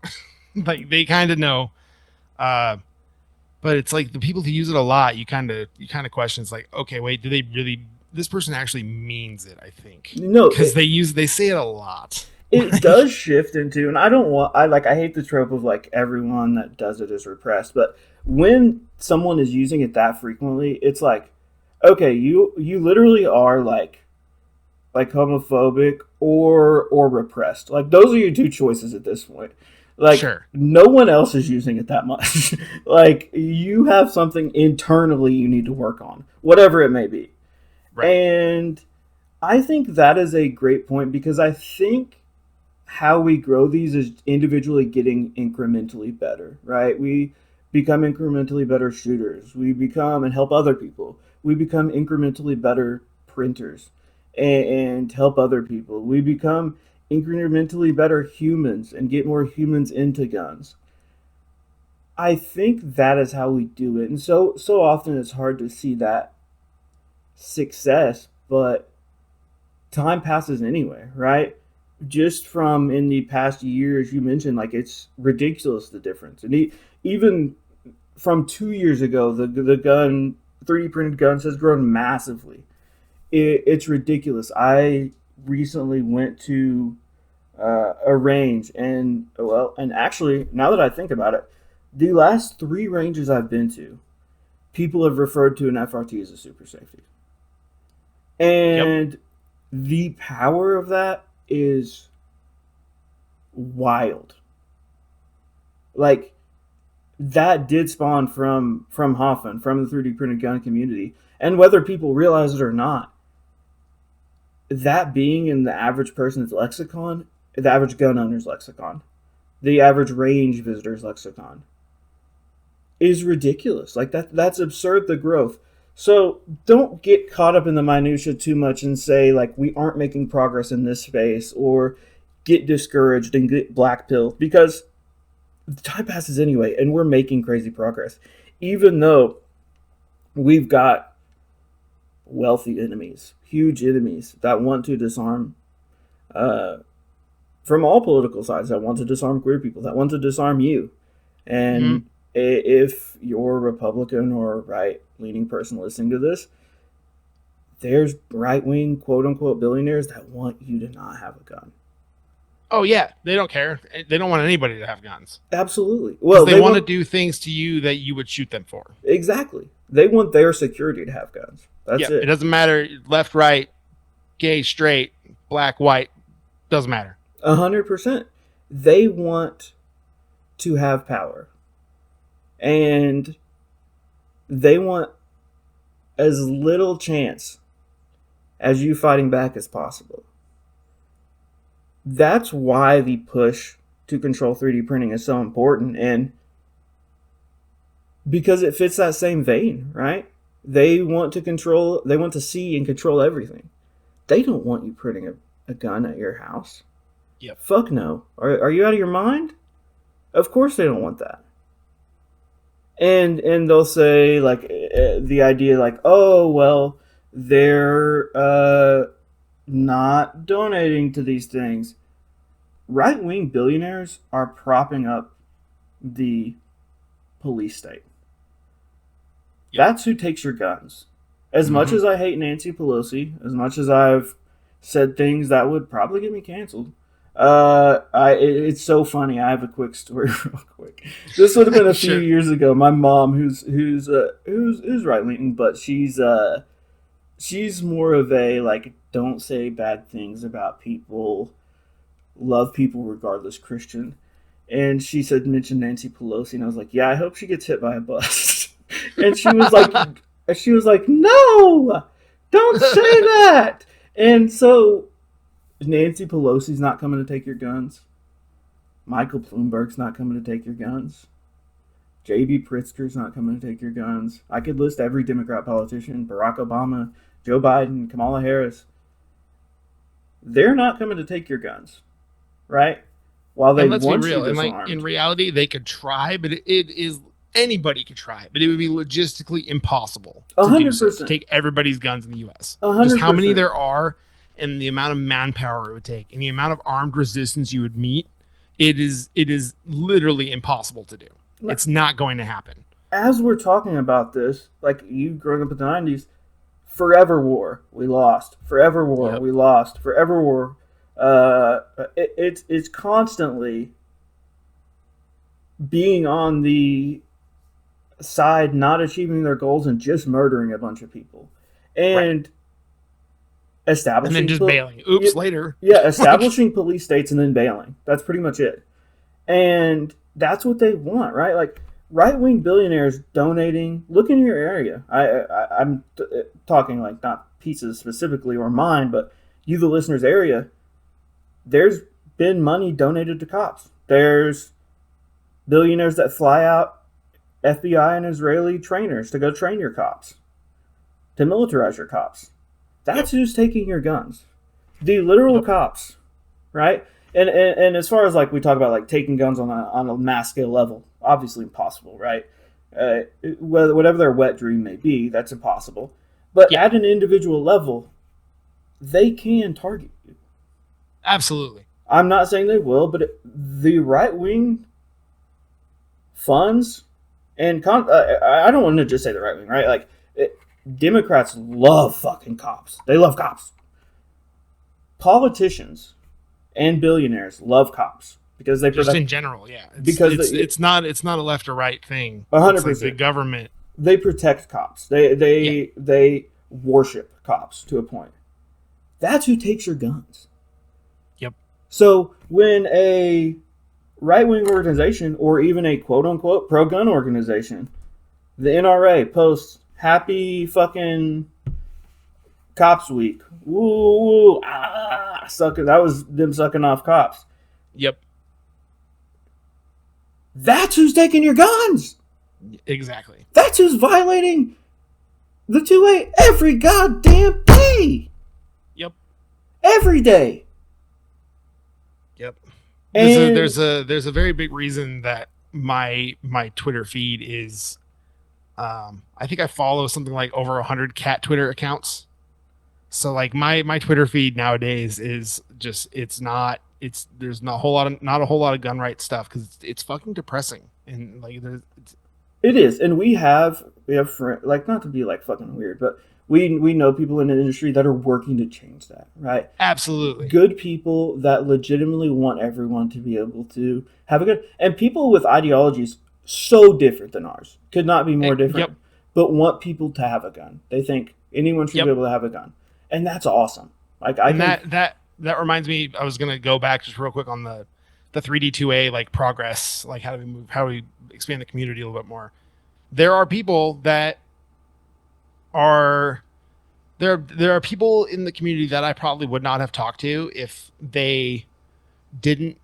Like they kind of know, uh, but it's like the people who use it a lot. You kind of question. It's like, okay, wait, do they really? This person actually means it. I think No, because they say it a lot. it does shift into, and I don't want I hate the trope of like everyone that does it is repressed, but when someone is using it that frequently, it's like, okay, you literally are like homophobic or repressed. Like those are your two choices at this point. Like Sure, no one else is using it that much. Like you have something internally you need to work on, whatever it may be. right, And I think that is a great point because I think how we grow these is individually getting incrementally better, right? We become incrementally better shooters. We become and help other people. We become incrementally better printers and help other people. We become incrementally better humans and get more humans into guns. I think that is how we do it. And so often it's hard to see that success, but time passes anyway, right? just from in the past years, you mentioned like it's ridiculous the difference, and even from 2 years ago, the gun 3D printed guns has grown massively. It's ridiculous. I recently went to a range, and well, and actually, now that I think about it, the last three ranges I've been to, people have referred to an FRT as a super safety, Yep. and the power of that is wild. Like that did spawn from Hoffman, from the 3D printed gun community, and whether people realize it or not, that being in the average person's lexicon, the average gun owner's lexicon, the average range visitor's lexicon, is ridiculous. Like that's absurd, the growth. So don't get caught up in the minutia too much and say like we aren't making progress in this space, or get discouraged and get black pilled, because the time passes anyway and we're making crazy progress. Even though we've got wealthy enemies, huge enemies that want to disarm, uh, from all political sides, that want to disarm queer people, that want to disarm you. Hmm. And if you're a Republican or right leaning person listening to this, there's right wing quote unquote billionaires that want you to not have a gun. Oh yeah, they don't care. They don't want anybody to have guns Absolutely. because Well, they they want to want do things to you that you would shoot them for. exactly. They want their security to have guns. That's Yep. It it. doesn't matter left, right, gay, straight, black, white. Doesn't matter. 100%. They want to have power, and they want as little chance as you fighting back as possible. That's why the push to control 3D printing is so important, and because it fits that same vein, right? They want to control, they want to see and control everything. They don't want you printing a gun at your house. Yep. Fuck no. Are you out of your mind? Of course they don't want that. And they'll say like the idea like, oh well, they're not donating to these things. Right wing billionaires are propping up the police state. Yep. That's who takes your guns. As much Hmm. as I hate Nancy Pelosi, as much as I've said things that would probably get me canceled, it's so funny. I have a quick story, real quick. This would have been a few Sure. years ago. My mom, who's right leaning, but she's more of a like don't say bad things about people, love people regardless Christian. And she said mention Nancy Pelosi, and I was like, yeah, I hope she gets hit by a bus. And she was like, no, don't say that. And so Nancy Pelosi's not coming to take your guns. Michael Bloomberg's not coming to take your guns. J.B. Pritzker's not coming to take your guns. I could list every Democrat politician: Barack Obama, Joe Biden, Kamala Harris. They're not coming to take your guns, right? While they And let's be want you real. And like in disarmed. reality, they could try, but it is anybody could try, but it would be logistically impossible A to do hundred so, to percent. take everybody's guns in the US. A Just hundred how many percent. there are and the amount of manpower it would take and the amount of armed resistance you would meet, it is literally impossible to do. It's not going to happen. As we're talking about this, like you growing up in the 90s, forever war, we lost. Forever war, Yep. we lost. Forever war. It's constantly being on the side not achieving their goals and just murdering a bunch of people, Right. and And then establishing just bailing. Oops, later. yeah, Like, establishing police states and then bailing. That's pretty much it. And that's what they want, right? Like right wing billionaires donating. Look in your area. I'm talking like not pieces specifically or mine, but you, the listeners' area. There's been money donated to cops. There's billionaires that fly out FBI and Israeli trainers to go train your cops, to militarize your cops. yep. That's who's taking your guns. The literal Yep. cops, right? And as far as like we talk about like taking guns on a mass scale level, obviously impossible, right? Whatever their wet dream may be, that's impossible. But Yeah. at an individual level, they can target you. Absolutely. I'm not saying they will, but the right wing funds and I don't want to just say the right wing, right? Like Democrats love fucking cops. They love cops. Politicians and billionaires love cops because they Just protect. in general, yeah. It's Because it's it's not it's not a left or right thing. It's like the 100%, government. they protect cops. They Yeah. they they worship cops to a point. That's who takes your guns. Yep. So when a right wing organization or even a quote unquote pro gun organization, the NRA posts happy fucking cops week. Woo, sucking. That was them sucking off cops. Yep. That's who's taking your guns. Exactly. That's who's violating the 2A every goddamn day. Yep. Every day. Yep. And There's a very big reason that my Twitter feed is I think I follow something like over 100 cat Twitter accounts. So like my Twitter feed nowadays is just there's not a whole lot of gun right stuff because it's fucking depressing and like it is, and we have like, not to be like fucking weird, but we know people in the industry that are working to change that, right? absolutely. Good people that legitimately want everyone to be able to have a good, and people with ideologies so different than ours, could not be more different, Yep. but want people to have a gun. They think anyone should Yep. be able to have a gun, and that's awesome. Like I And think that reminds me, I was gonna go back just real quick on the 3D2A like progress, like how do we expand the community a little bit more. There are people that are there are people in the community that I probably would not have talked to if they didn't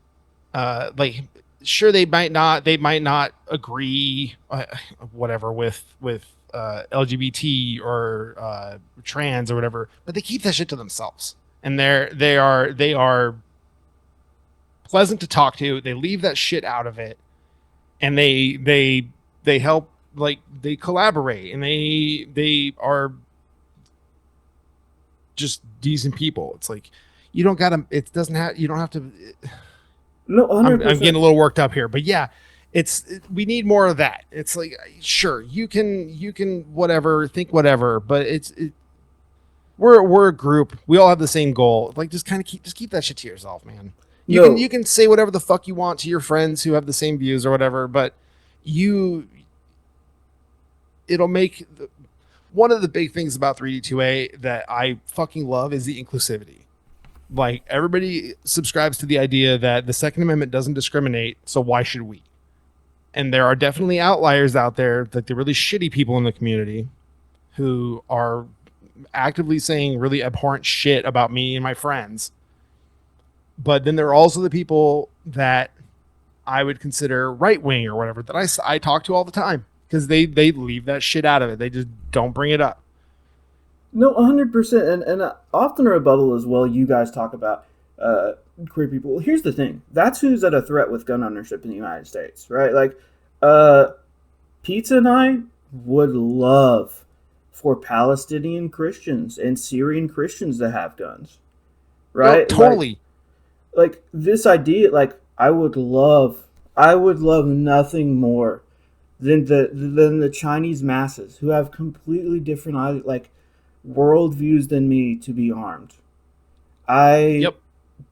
like sure they might not agree whatever with LGBT or trans or whatever, but they keep that shit to themselves. And they are pleasant to talk to. They leave that shit out of it, and they help, like they collaborate, and they are just decent people. It's like you don't gotta. It doesn't have. You don't have to. no, I'm getting 100%. a little worked up here, but yeah, we need more of that. It's like sure you can whatever think whatever, but we're a group. We all have the same goal. Like just kind of keep that shit to yourself, man. No, You can say whatever the fuck you want to your friends who have the same views or whatever, but you it'll make one of the big things about 3D2A that I fucking love is the inclusivity. Like everybody subscribes to the idea that the Second Amendment doesn't discriminate, so why should we? And there are definitely outliers out there, like the really shitty people in the community who are actively saying really abhorrent shit about me and my friends. But then there are also the people that I would consider right wing or whatever that I talk to all the time because they leave that shit out of it. They just don't bring it up. no, 100%. And often a rebuttal as well. You guys talk about queer people. Well, here's the thing. That's who's at a threat with gun ownership in the United States, right? Like, uh, Pizza and I would love for Palestinian Christians and Syrian Christians to have guns, No, right? totally. Like this idea, like I would love nothing more than the Chinese masses who have completely different like worldviews than me to be armed. I Yep.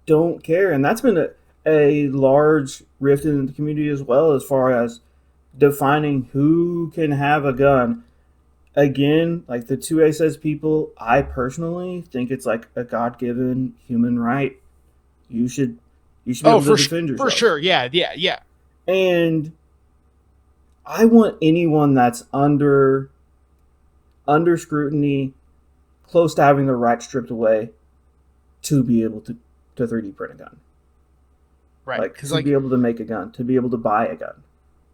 don't care, and that's been a large rift in the community as well, as far as defining who can have a gun. Again, like the 2A says, people, I personally think it's like a God-given human right. You should you should be Oh, able to defend for yourself. sure. Yeah, yeah, yeah. And I want anyone that's under scrutiny, close to having their rights stripped away, to be able to 3D print a gun. Right. Like Because to be able to make a gun, to be able to buy a gun.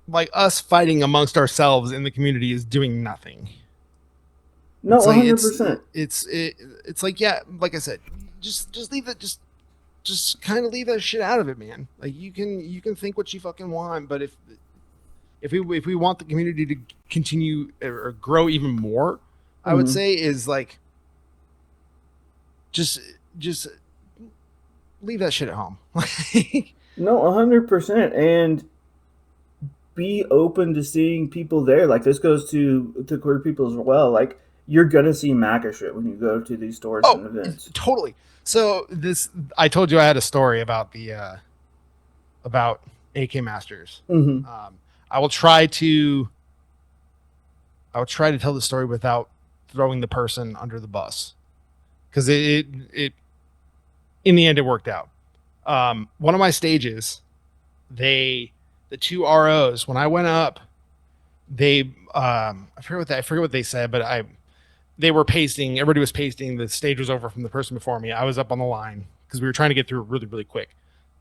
like us fighting amongst ourselves in the community is doing nothing. No, It's like 100%. it's like yeah, like I said, just leave it just kind of leave that shit out of it, man. Like you can think what you fucking want, but if we want the community to continue or grow even more, I would Mm-hmm. say is like just leave that shit at home. No, 100%. And be open to seeing people there. Like this goes to queer people as well. Like you're gonna see MAGA shit when you go to these stores Oh, and events. totally. So this, I told you I had a story about the about AK Masters. Mm-hmm. Um, I will try to I will try to tell the story without throwing the person under the bus because it in the end it worked out. One of my stages, they the two ROs when I went up, they I forget what they said, but I they were pasting. Everybody was pasting. The stage was over from the person before me. I was up on the line because we were trying to get through really, really quick.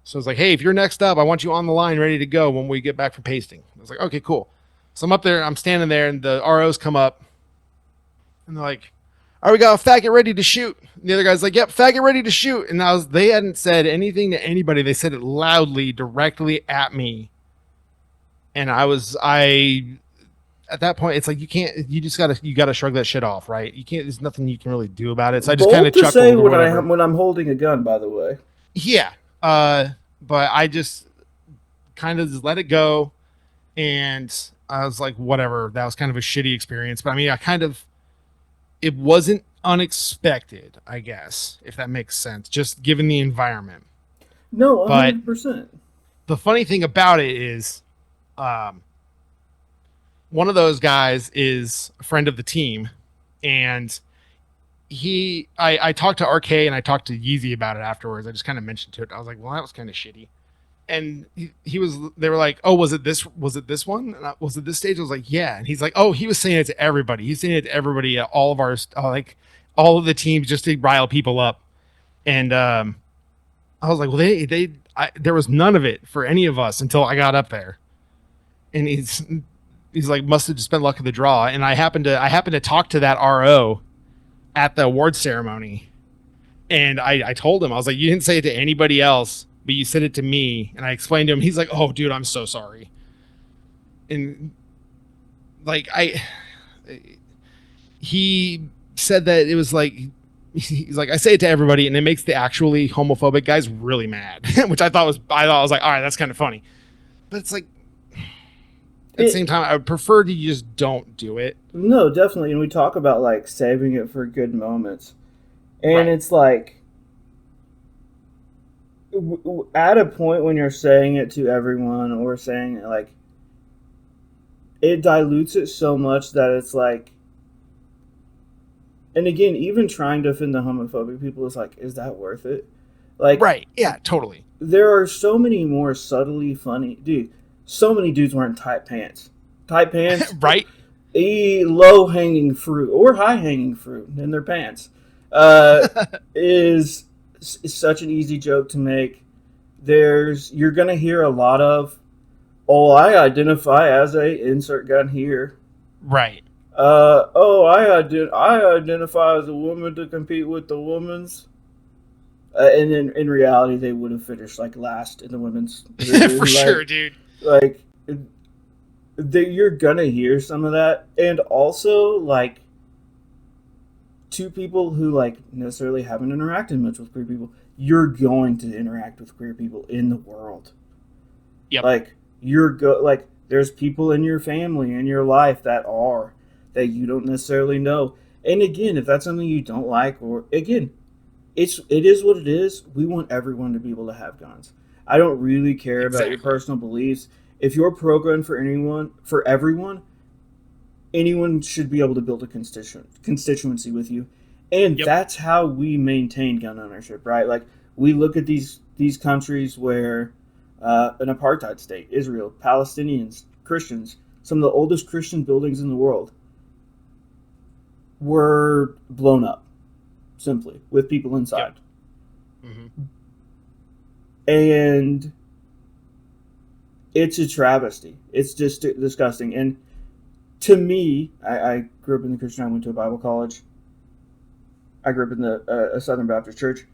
So I was like, hey, if you're next up, I want you on the line ready to go when we get back from pasting. I was like, okay, cool. So I'm up there, I'm standing there, and the ROs come up and they're like, all right, we got a faggot ready to shoot. And the other guy's like, yep, faggot ready to shoot. And they hadn't said anything to anybody. They said it loudly, directly at me. And I at that point, it's like you gotta shrug that shit off, right? You can't. There's nothing you can really do about it. So I just kind Bold of to say chuckled or when whatever. when I'm holding a gun. By the way, Yeah, but I just kind of just let it go, and I was like, whatever. That was kind of a shitty experience, but I mean, it wasn't unexpected, I guess, if that makes sense, just given the environment. no, But 100%. the funny thing about it is, um, one of those guys is a friend of the team, and I talked to RK and I talked to Yeezy about it afterwards. I just kind of mentioned to it. I was like, well, that was kind of shitty. And they were like, oh, was it this one? And was it this stage? I was like, yeah. And he's like, oh, he was saying it to everybody. He's saying it to everybody at all of our, like all of the teams just to rile people up. And, I was like, well, there was none of it for any of us until I got up there. And he's like, must have just been luck of the draw. And I happened to talk to that RO at the award ceremony. And I told him, I was like, you didn't say it to anybody else, but you said it to me. And I explained to him, he's like, oh, dude, I'm so sorry. And like, he said that it was like, he's like, I say it to everybody, and it makes the actually homophobic guys really mad, which I was like, all right, that's kind of funny. But it's like, at the same It time, I would prefer to just don't do it. No, definitely, and we talk about like saving it for good moments, and Right. it's like at a point when you're saying it to everyone or saying it like it dilutes it so much that it's like, and again, even trying to offend the homophobic people is like, is that worth it? Like, Right. Yeah, totally. there are so many more subtly funny, dude. So many dudes wearing tight pants. Tight pants, Right. a low hanging fruit or high hanging fruit in their pants uh, is such an easy joke to make. You're gonna hear a lot of, oh, I identify as a insert gun here. Right. Oh, I identify as a woman to compete with the women's. And then in reality, they would have finished like last in the women's For division. sure, dude. Like you're gonna hear some of that, and also like to people who like necessarily haven't interacted much with queer people, you're going to interact with queer people in the world. Yep. Like like there's people in your family in your life that you don't necessarily know. And again, if that's something you don't like, or again, it is what it is. We want everyone to be able to have guns. I don't really care about your Exactly. personal beliefs. If you're programmed for everyone, anyone should be able to build a constituency with you, and Yep. that's how we maintain gun ownership, right? Like we look at these countries where an apartheid state, Israel, Palestinians, Christians, some of the oldest Christian buildings in the world were blown up simply with people Yep. inside, Hmm. and it's a travesty. It's just disgusting. And to me, I grew up in the Christian. I went to a Bible college. I grew up in a Southern Baptist church.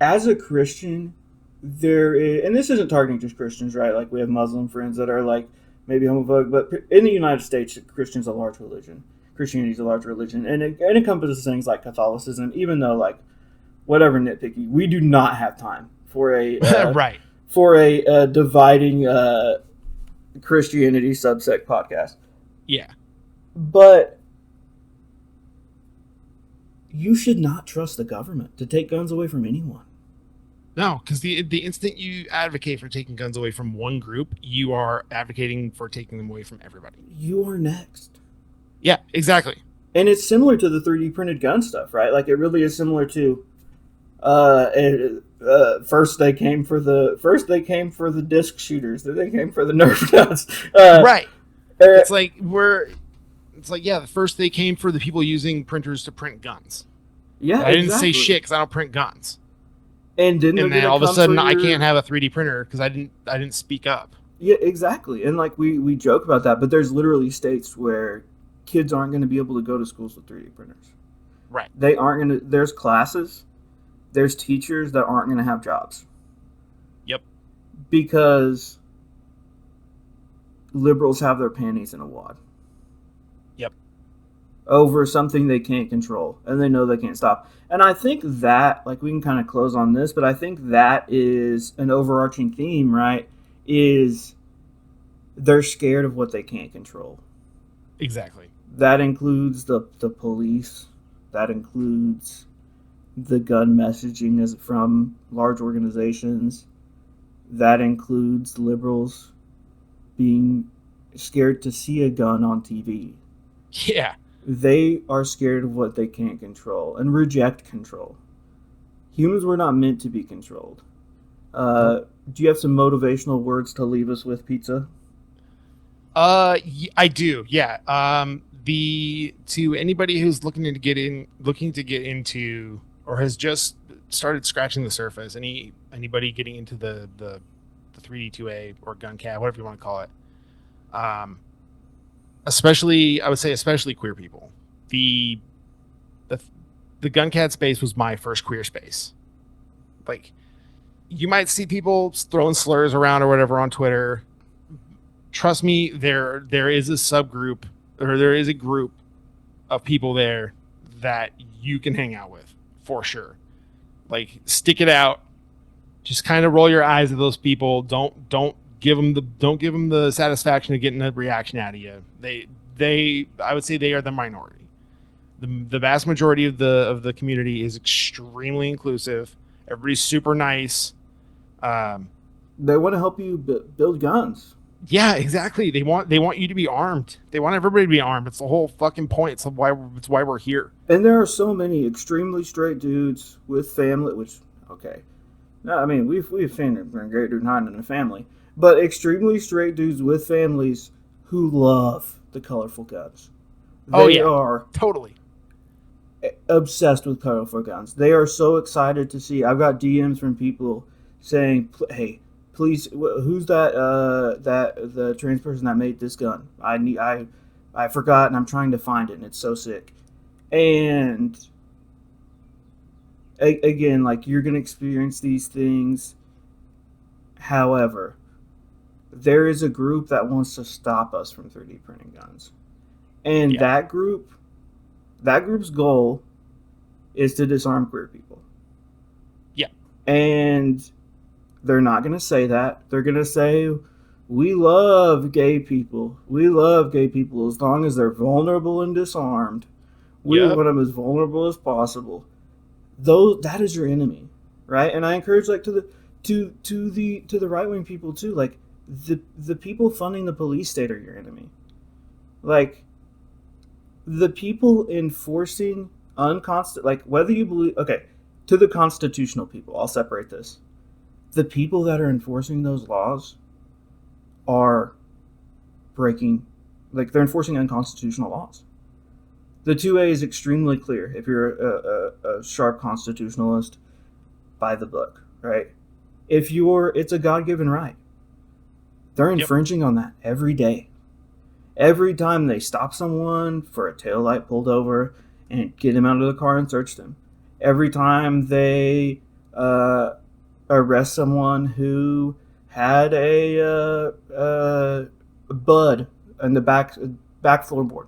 As a Christian, there is, and this isn't targeting just Christians, right? Like we have Muslim friends that are like maybe homophobic, but in the United States, Christian's a large religion. Christianity is a large religion, and it encompasses things like Catholicism. Even though like whatever nitpicky. We do not have time for a Right. dividing Christianity subsect podcast. Yeah. But you should not trust the government to take guns away from anyone. No, because the instant you advocate for taking guns away from one group, you are advocating for taking them away from everybody. You are next. Yeah, exactly. And it's similar to the 3D printed gun stuff, right? Like, it really is similar to first they came for the disc shooters, then they came for the Nerf guns. Right. It's like yeah, the first they came for the people using printers to print guns. Yeah, I didn't say shit because I don't print guns. And then all of a sudden I can't have a 3D printer because I didn't speak up. Yeah, exactly. And like we joke about that, but there's literally states where kids aren't going to be able to go to schools with 3D printers. Right. They aren't going to. There's classes. There's teachers that aren't going to have jobs. Yep. Because liberals have their panties in a wad. Yep. Over something they can't control, and they know they can't stop. And I think that, like, we can kind of close on this, but I think that is an overarching theme, right? Is they're scared of what they can't control. Exactly. That includes the police. That includes the gun messaging as from large organizations. That includes liberals being scared to see a gun on TV. Yeah. They are scared of what they can't control and reject control. Humans were not meant to be controlled. Do you have some motivational words to leave us with, Pizza? I do. Yeah. To anybody who's looking to get into, or has just started scratching the surface, anybody getting into the 3D2A or gun cat, whatever you want to call it. Especially queer people. The gun cat space was my first queer space. Like, you might see people throwing slurs around or whatever on Twitter. Trust me, there is a subgroup, or there is a group of people there that you can hang out with for sure. Like, stick it out. Just kind of roll your eyes at those people. Don't give them the satisfaction of getting a reaction out of you. I would say they are the minority. The vast majority of the community is extremely inclusive. Everybody's super nice. They want to help you build guns. Yeah, exactly. They want you to be armed. They want everybody to be armed. It's the whole fucking point. It's why we're here. And there are so many extremely straight dudes with family, which, okay. No, I mean, we've seen it from great dude hiding in a family. But extremely straight dudes with families who love the colorful guns. They are totally obsessed with colorful guns. They are so excited to see. I've got DMs from people saying, "Hey, please, who's that the trans person that made this gun? I forgot, and I'm trying to find it, and it's so sick." And again, like, you're gonna experience these things. However, there is a group that wants to stop us from 3D printing guns. And that group's goal is to disarm queer people. Yeah. And they're not going to say that. They're going to say, we love gay people. We love gay people as long as they're vulnerable and disarmed. We want them as vulnerable as possible. That is your enemy, right? And I encourage, like, to the right-wing people too, like, the people funding the police state are your enemy. Like, the people enforcing like, whether you believe, okay, to the constitutional people, I'll separate this. The people that are enforcing those laws are breaking, like, they're enforcing unconstitutional laws. The 2A is extremely clear. If you're a sharp constitutionalist, by the book, right? It's a God-given right. They're infringing on that every day. Every time they stop someone for a taillight pulled over and get them out of the car and search them. Every time they arrest someone who had a bud in the back floorboard.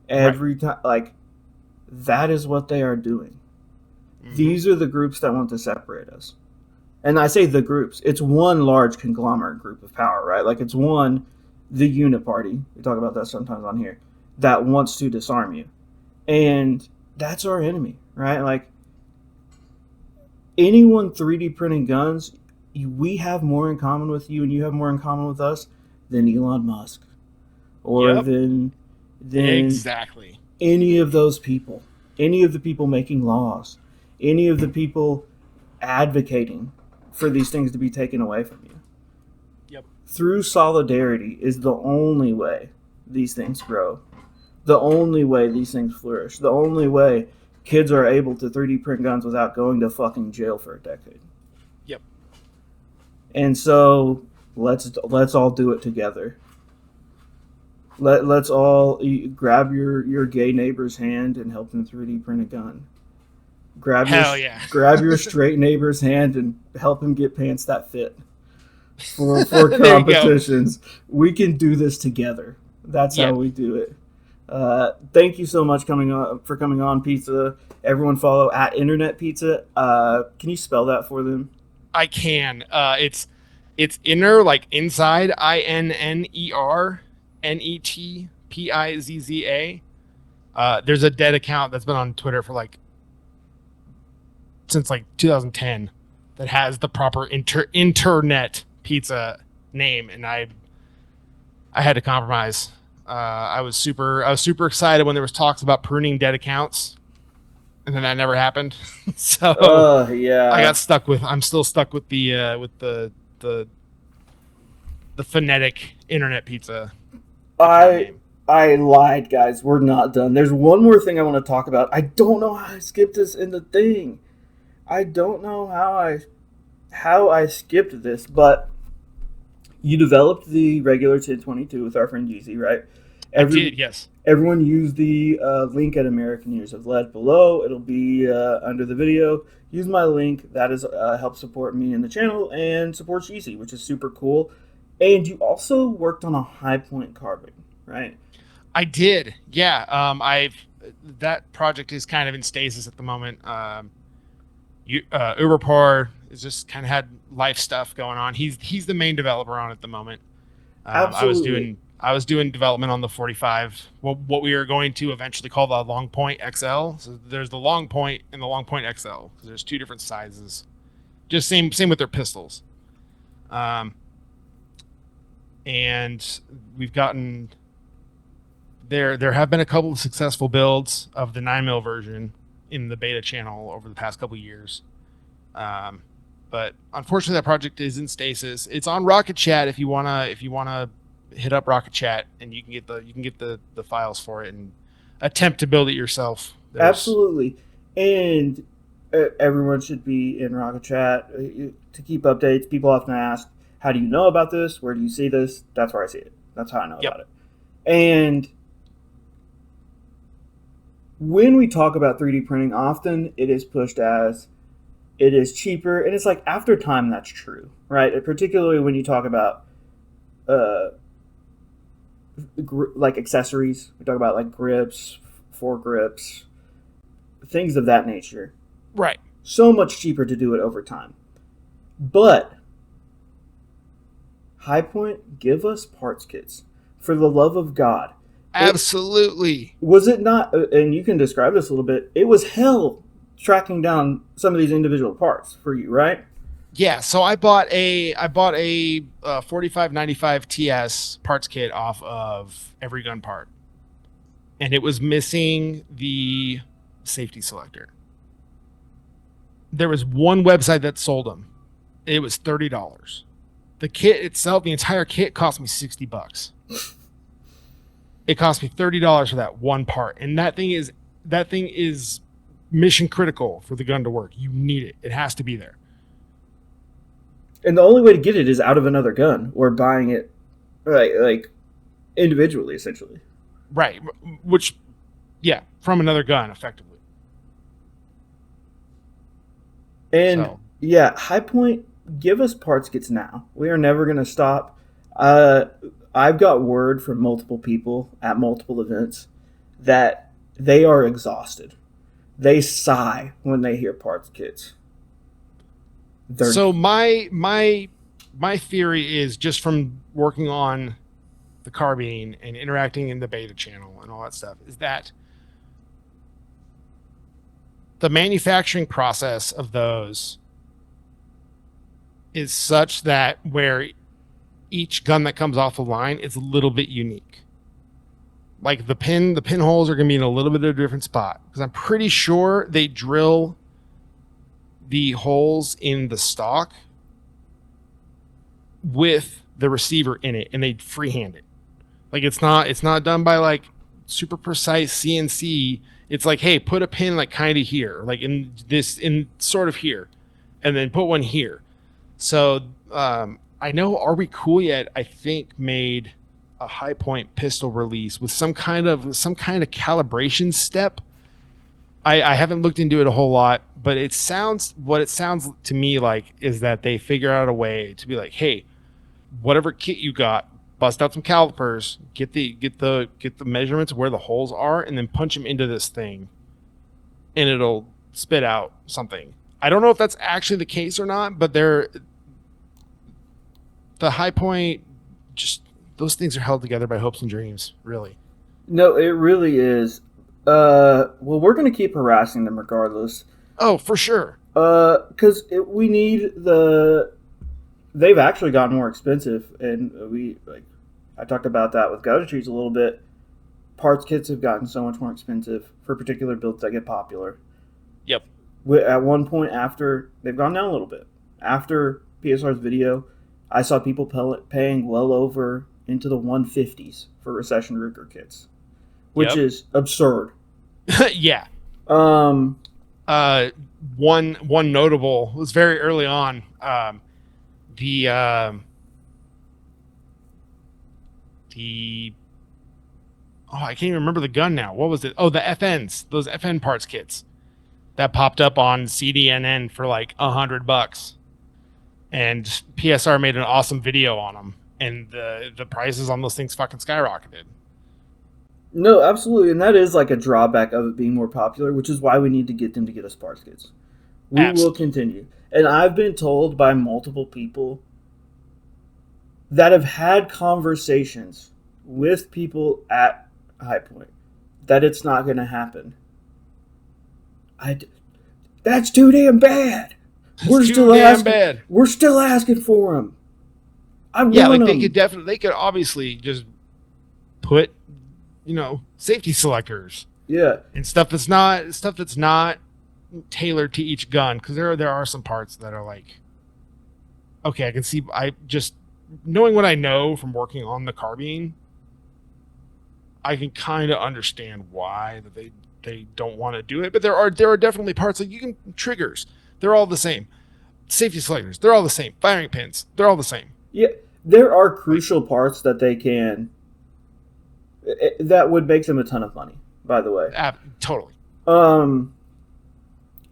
Every time, like, that is what they are doing. Mm-hmm. These are the groups that want to separate us. And I say the groups, it's one large conglomerate group of power, right? Like it's one, the unit party, we talk about that sometimes on here, that wants to disarm you. And that's our enemy, right? Like anyone 3D printing guns, we have more in common with you and you have more in common with us than Elon Musk or Yep. than Exactly. any of those people, any of the people making laws, any of the people advocating for these things to be taken away from you. Yep. Through solidarity is the only way these things grow, the only way these things flourish, the only way kids are able to 3D print guns without going to fucking jail for a decade. Yep. And so let's all do it together. Let's all grab your gay neighbor's hand and help them 3D print a gun. Grab your Hell yeah. grab your straight neighbor's hand and help him get pants that fit for There you go. competitions. We can do this together. That's how Yep. we do it. Thank you so much for coming on, Pizza. Everyone follow at Internetpizza. Can you spell that for them? I can. It's inner, like inside, INNERNETPIZZA. There's a dead account that's been on Twitter for like since like 2010 that has the proper internet pizza name, and I had to compromise. I was super excited when there was talks about pruning dead accounts, and then that never happened. So I Yeah. got stuck with. I'm still stuck with the the phonetic internet pizza account I name. I lied, guys. We're not done. There's one more thing I want to talk about. I don't know how I skipped this in the thing. I don't know how I skipped this, but you developed the regular 1022 with our friend Yeezy, right? I Every did, yes. Everyone use the link at American Years of Lead below. It'll be under the video. Use my link. That is help support me in the channel and supports Yeezy, which is super cool. And you also worked on a High Point carbine, right? I did, yeah. I've that project is kind of in stasis at the moment. Uberpar is just kind of had life stuff going on. He's the main developer on it at the moment. Absolutely. I was doing development on the 45. What we are going to eventually call the Long Point XL. So there's the Long Point and the Long Point XL because there's two different sizes. Just same with their pistols. Um, and we've gotten there have been a couple of successful builds of the 9mm version in the beta channel over the past couple of years. But unfortunately, that project is in stasis. It's on Rocket Chat if you wanna hit up Rocket Chat and you can get the files for it and attempt to build it yourself. There's Absolutely. And everyone should be in Rocket Chat to keep updates. People often ask, how do you know about this? Where do you see this? That's where I see it. That's how I know Yep. about it. And when we talk about 3D printing, often it is pushed as it is cheaper. And it's like after time, that's true, right? Particularly when you talk about uh, like accessories. We talk about like grips, foregrips, things of that nature. right. So much cheaper to do it over time. But High Point, give us parts kits. For the love of God. Absolutely. Was it not, and you can describe this a little bit, it was hell tracking down some of these individual parts for you, right? Yeah, so I bought a 4595 TS parts kit off of Every Gun Part, and it was missing the safety selector. There was one website that sold them. It was $30. The kit itself, the entire kit, cost me $60. It cost me $30 for that one part, and that thing is mission critical for the gun to work. You need it. It has to be there. And the only way to get it is out of another gun or buying it like individually, essentially. Right. Which, yeah, from another gun, effectively. And So, yeah, High Point, give us parts kits now. We are never going to stop. I've got word from multiple people at multiple events that they are exhausted. they sigh when they hear parts kits. They're So my theory is, just from working on the carbine and interacting in the beta channel and all that stuff, is that the manufacturing process of those is such that where each gun that comes off the line is a little bit unique. Like the pinholes are going to be in a little bit of a different spot, because I'm pretty sure they drill the holes in the stock with the receiver in it, and they freehand it. Like it's not done by like super precise CNC. It's like, hey, put a pin like kind of here, like in sort of here, and then put one here. So I know Are We Cool Yet, I think, made a high point pistol release with some kind of calibration step. I haven't looked into it a whole lot, but it sounds to me like is that they figure out a way to be like, hey, whatever kit you got, bust out some calipers, get the measurements of where the holes are, and then punch them into this thing, and it'll spit out something. I don't know if that's actually the case or not, but the high point, just those things are held together by hopes and dreams, really. No, it really is. Well, we're going to keep harassing them regardless. Oh, for sure. Because we need the. They've actually gotten more expensive, and I talked about that with Gouda Trees a little bit. Parts kits have gotten so much more expensive for particular builds that get popular. Yep. At one point, after they've gone down a little bit after PSR's video, I saw people paying well over into the 150s for Recession Ruger kits, which is absurd. Yeah. Um. One notable was very early on. The I can't even remember the gun now. What was it? Oh, the FNs, those FN parts kits that popped up on CDNN for like $100, and PSR made an awesome video on them, and the prices on those things fucking skyrocketed. No, absolutely, and that is like a drawback of it being more popular, which is why we need to get them to get us parts kits. We will continue. And I've been told by multiple people that have had conversations with people at High Point that it's not going to happen. That's too damn bad. We're still asking for them. They could obviously just put, safety selectors. Yeah. And stuff that's not tailored to each gun, because there are some parts that are like, okay, I can see. I just knowing what I know from working on the carbine, I can kind of understand why that they don't want to do it. But there are definitely parts like triggers. They're all the same. Safety selectors, they're all the same. Firing pins, they're all the same. Yeah, there are crucial parts that they can. That would make them a ton of money. By the way, totally.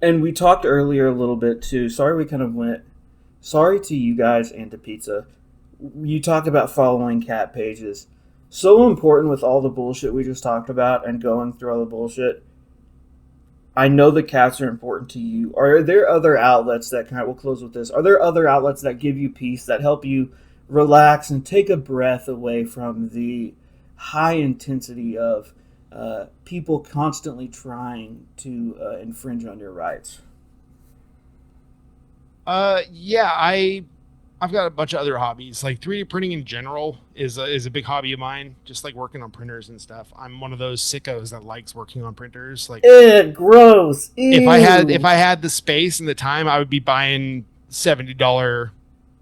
And we talked earlier a little bit too. Sorry to you guys and to Pizza. You talked about following cat pages. So important with all the bullshit we just talked about and going through all the bullshit. I know the cats are important to you. Are there other outlets that we'll close with this? Are there other outlets that give you peace, that help you relax and take a breath away from the high intensity of people constantly trying to infringe on your rights? I've got a bunch of other hobbies. Like 3D printing in general is a big hobby of mine. Just like working on printers and stuff. I'm one of those sickos that likes working on printers. Like, gross. Ew. If I had the space and the time, I would be buying $70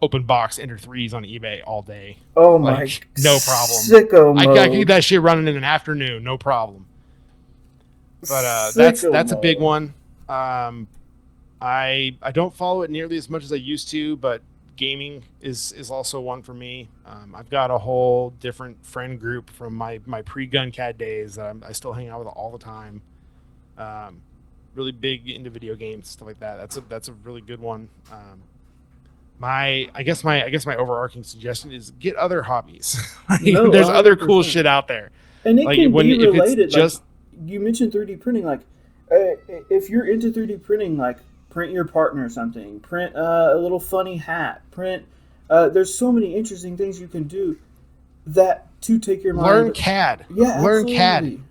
open box Ender 3s on eBay all day. Oh my! No problem. Sicko mode. I can get that shit running in an afternoon, no problem. But that's a big one. I don't follow it nearly as much as I used to, but gaming is also one for me. I've got a whole different friend group from my pre-gun CAD days that I still hang out with all the time. Really big into video games, stuff like that. That's a really good one. I guess my overarching suggestion is get other hobbies. There's 100%. Other cool shit out there, and it can be related. You mentioned 3D printing. if you're into 3D printing, like print your partner something, print a little funny hat, print. There's so many interesting things you can do that to take your Learn mind. CAD. Yeah, Learn CAD. absolutely.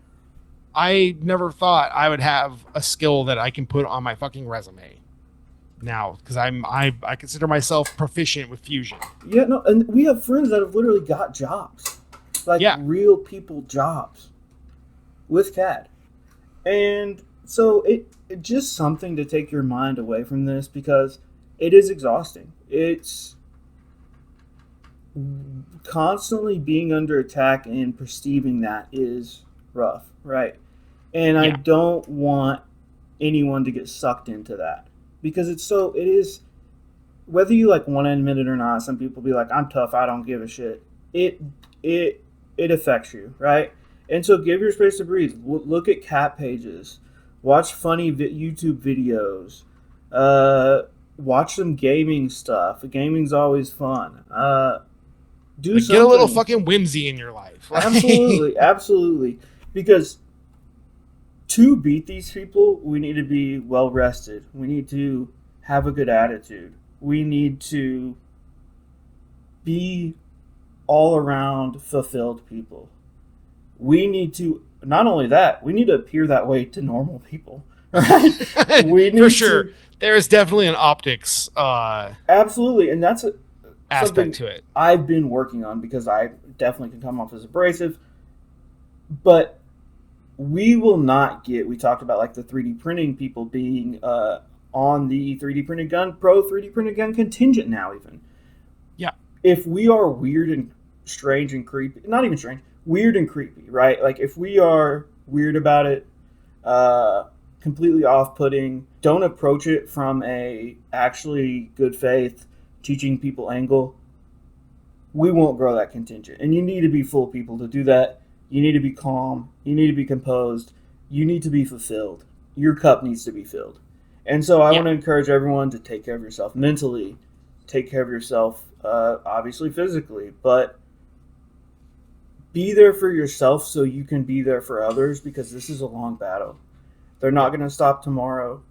I never thought I would have a skill that I can put on my fucking resume now because I consider myself proficient with Fusion. Yeah, no, and we have friends that have literally got jobs, like Yeah, real people jobs with CAD, and so it just something to take your mind away from this because it is exhausting. It's constantly being under attack and perceiving that is rough, right? And I yeah, don't want anyone to get sucked into that because it is whether you like want to admit it or not. Some people be like, I'm tough, I don't give a shit. It it it affects you, right? And so give your space to breathe. Look at cat pages, watch funny YouTube videos, uh watch some gaming stuff. Gaming's always fun. Do like get a little something. fucking whimsy in your life. Absolutely, absolutely. Because to beat these people, we need to be well rested. We need to have a good attitude. We need to be all around fulfilled people. We need to, not only that, we need to appear that way to normal people. Right? We For need sure, to, there is definitely an optics absolutely. And that's aspect something to it. I've been working on because I definitely can come off as abrasive. But we will not get, we talked about like the 3D printing people being on the 3D printed gun, pro 3D printed gun contingent now, even. Yeah, If we are weird and strange and creepy, not even strange, weird and creepy, right? Like if we are weird about it, completely off-putting, don't approach it from a actually good faith teaching people angle, we won't grow that contingent. And you need to be full people to do that. You need to be calm. You need to be composed. You need to be fulfilled. Your cup needs to be filled. And so I yeah, want to encourage everyone to take care of yourself mentally, take care of yourself, obviously physically, but be there for yourself so you can be there for others because this is a long battle. They're not yep, going to stop tomorrow.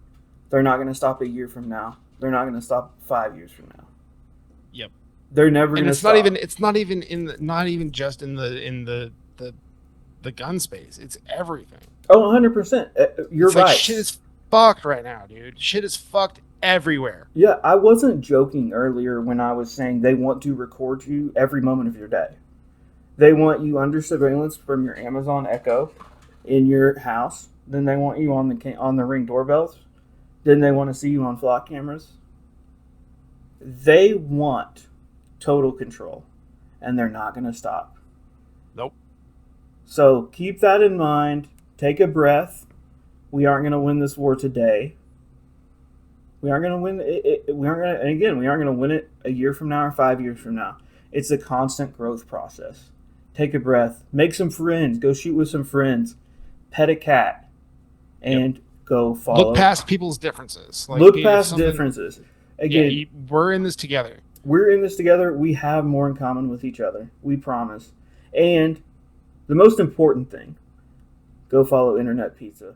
They're not going to stop a year from now. They're not going to stop 5 years from now. yep. They're never And going to stop. it's not even in the, not even just in the gun space. It's everything. Oh, 100%. You're It's like right. shit is fucked right now, dude. Shit is fucked everywhere. Yeah, I wasn't joking earlier when I was saying they want to record you every moment of your day. They want you under surveillance from your Amazon Echo in your house. Then they want you on the Ring doorbells. Then they want to see you on flock cameras. They want total control, and they're not going to stop. Nope. So keep that in mind. Take a breath. We aren't going to win this war today. We aren't going to win it. We aren't going to, and again, we aren't going to win it a year from now or 5 years from now. It's a constant growth process. Take a breath. Make some friends. Go shoot with some friends. Pet a cat, and Yep. go follow. Look past people's differences. Like, Look past differences. Yeah, Again, we're in this together. we're in this together. We have more in common with each other. We promise. And the most important thing, go follow Internet Pizza.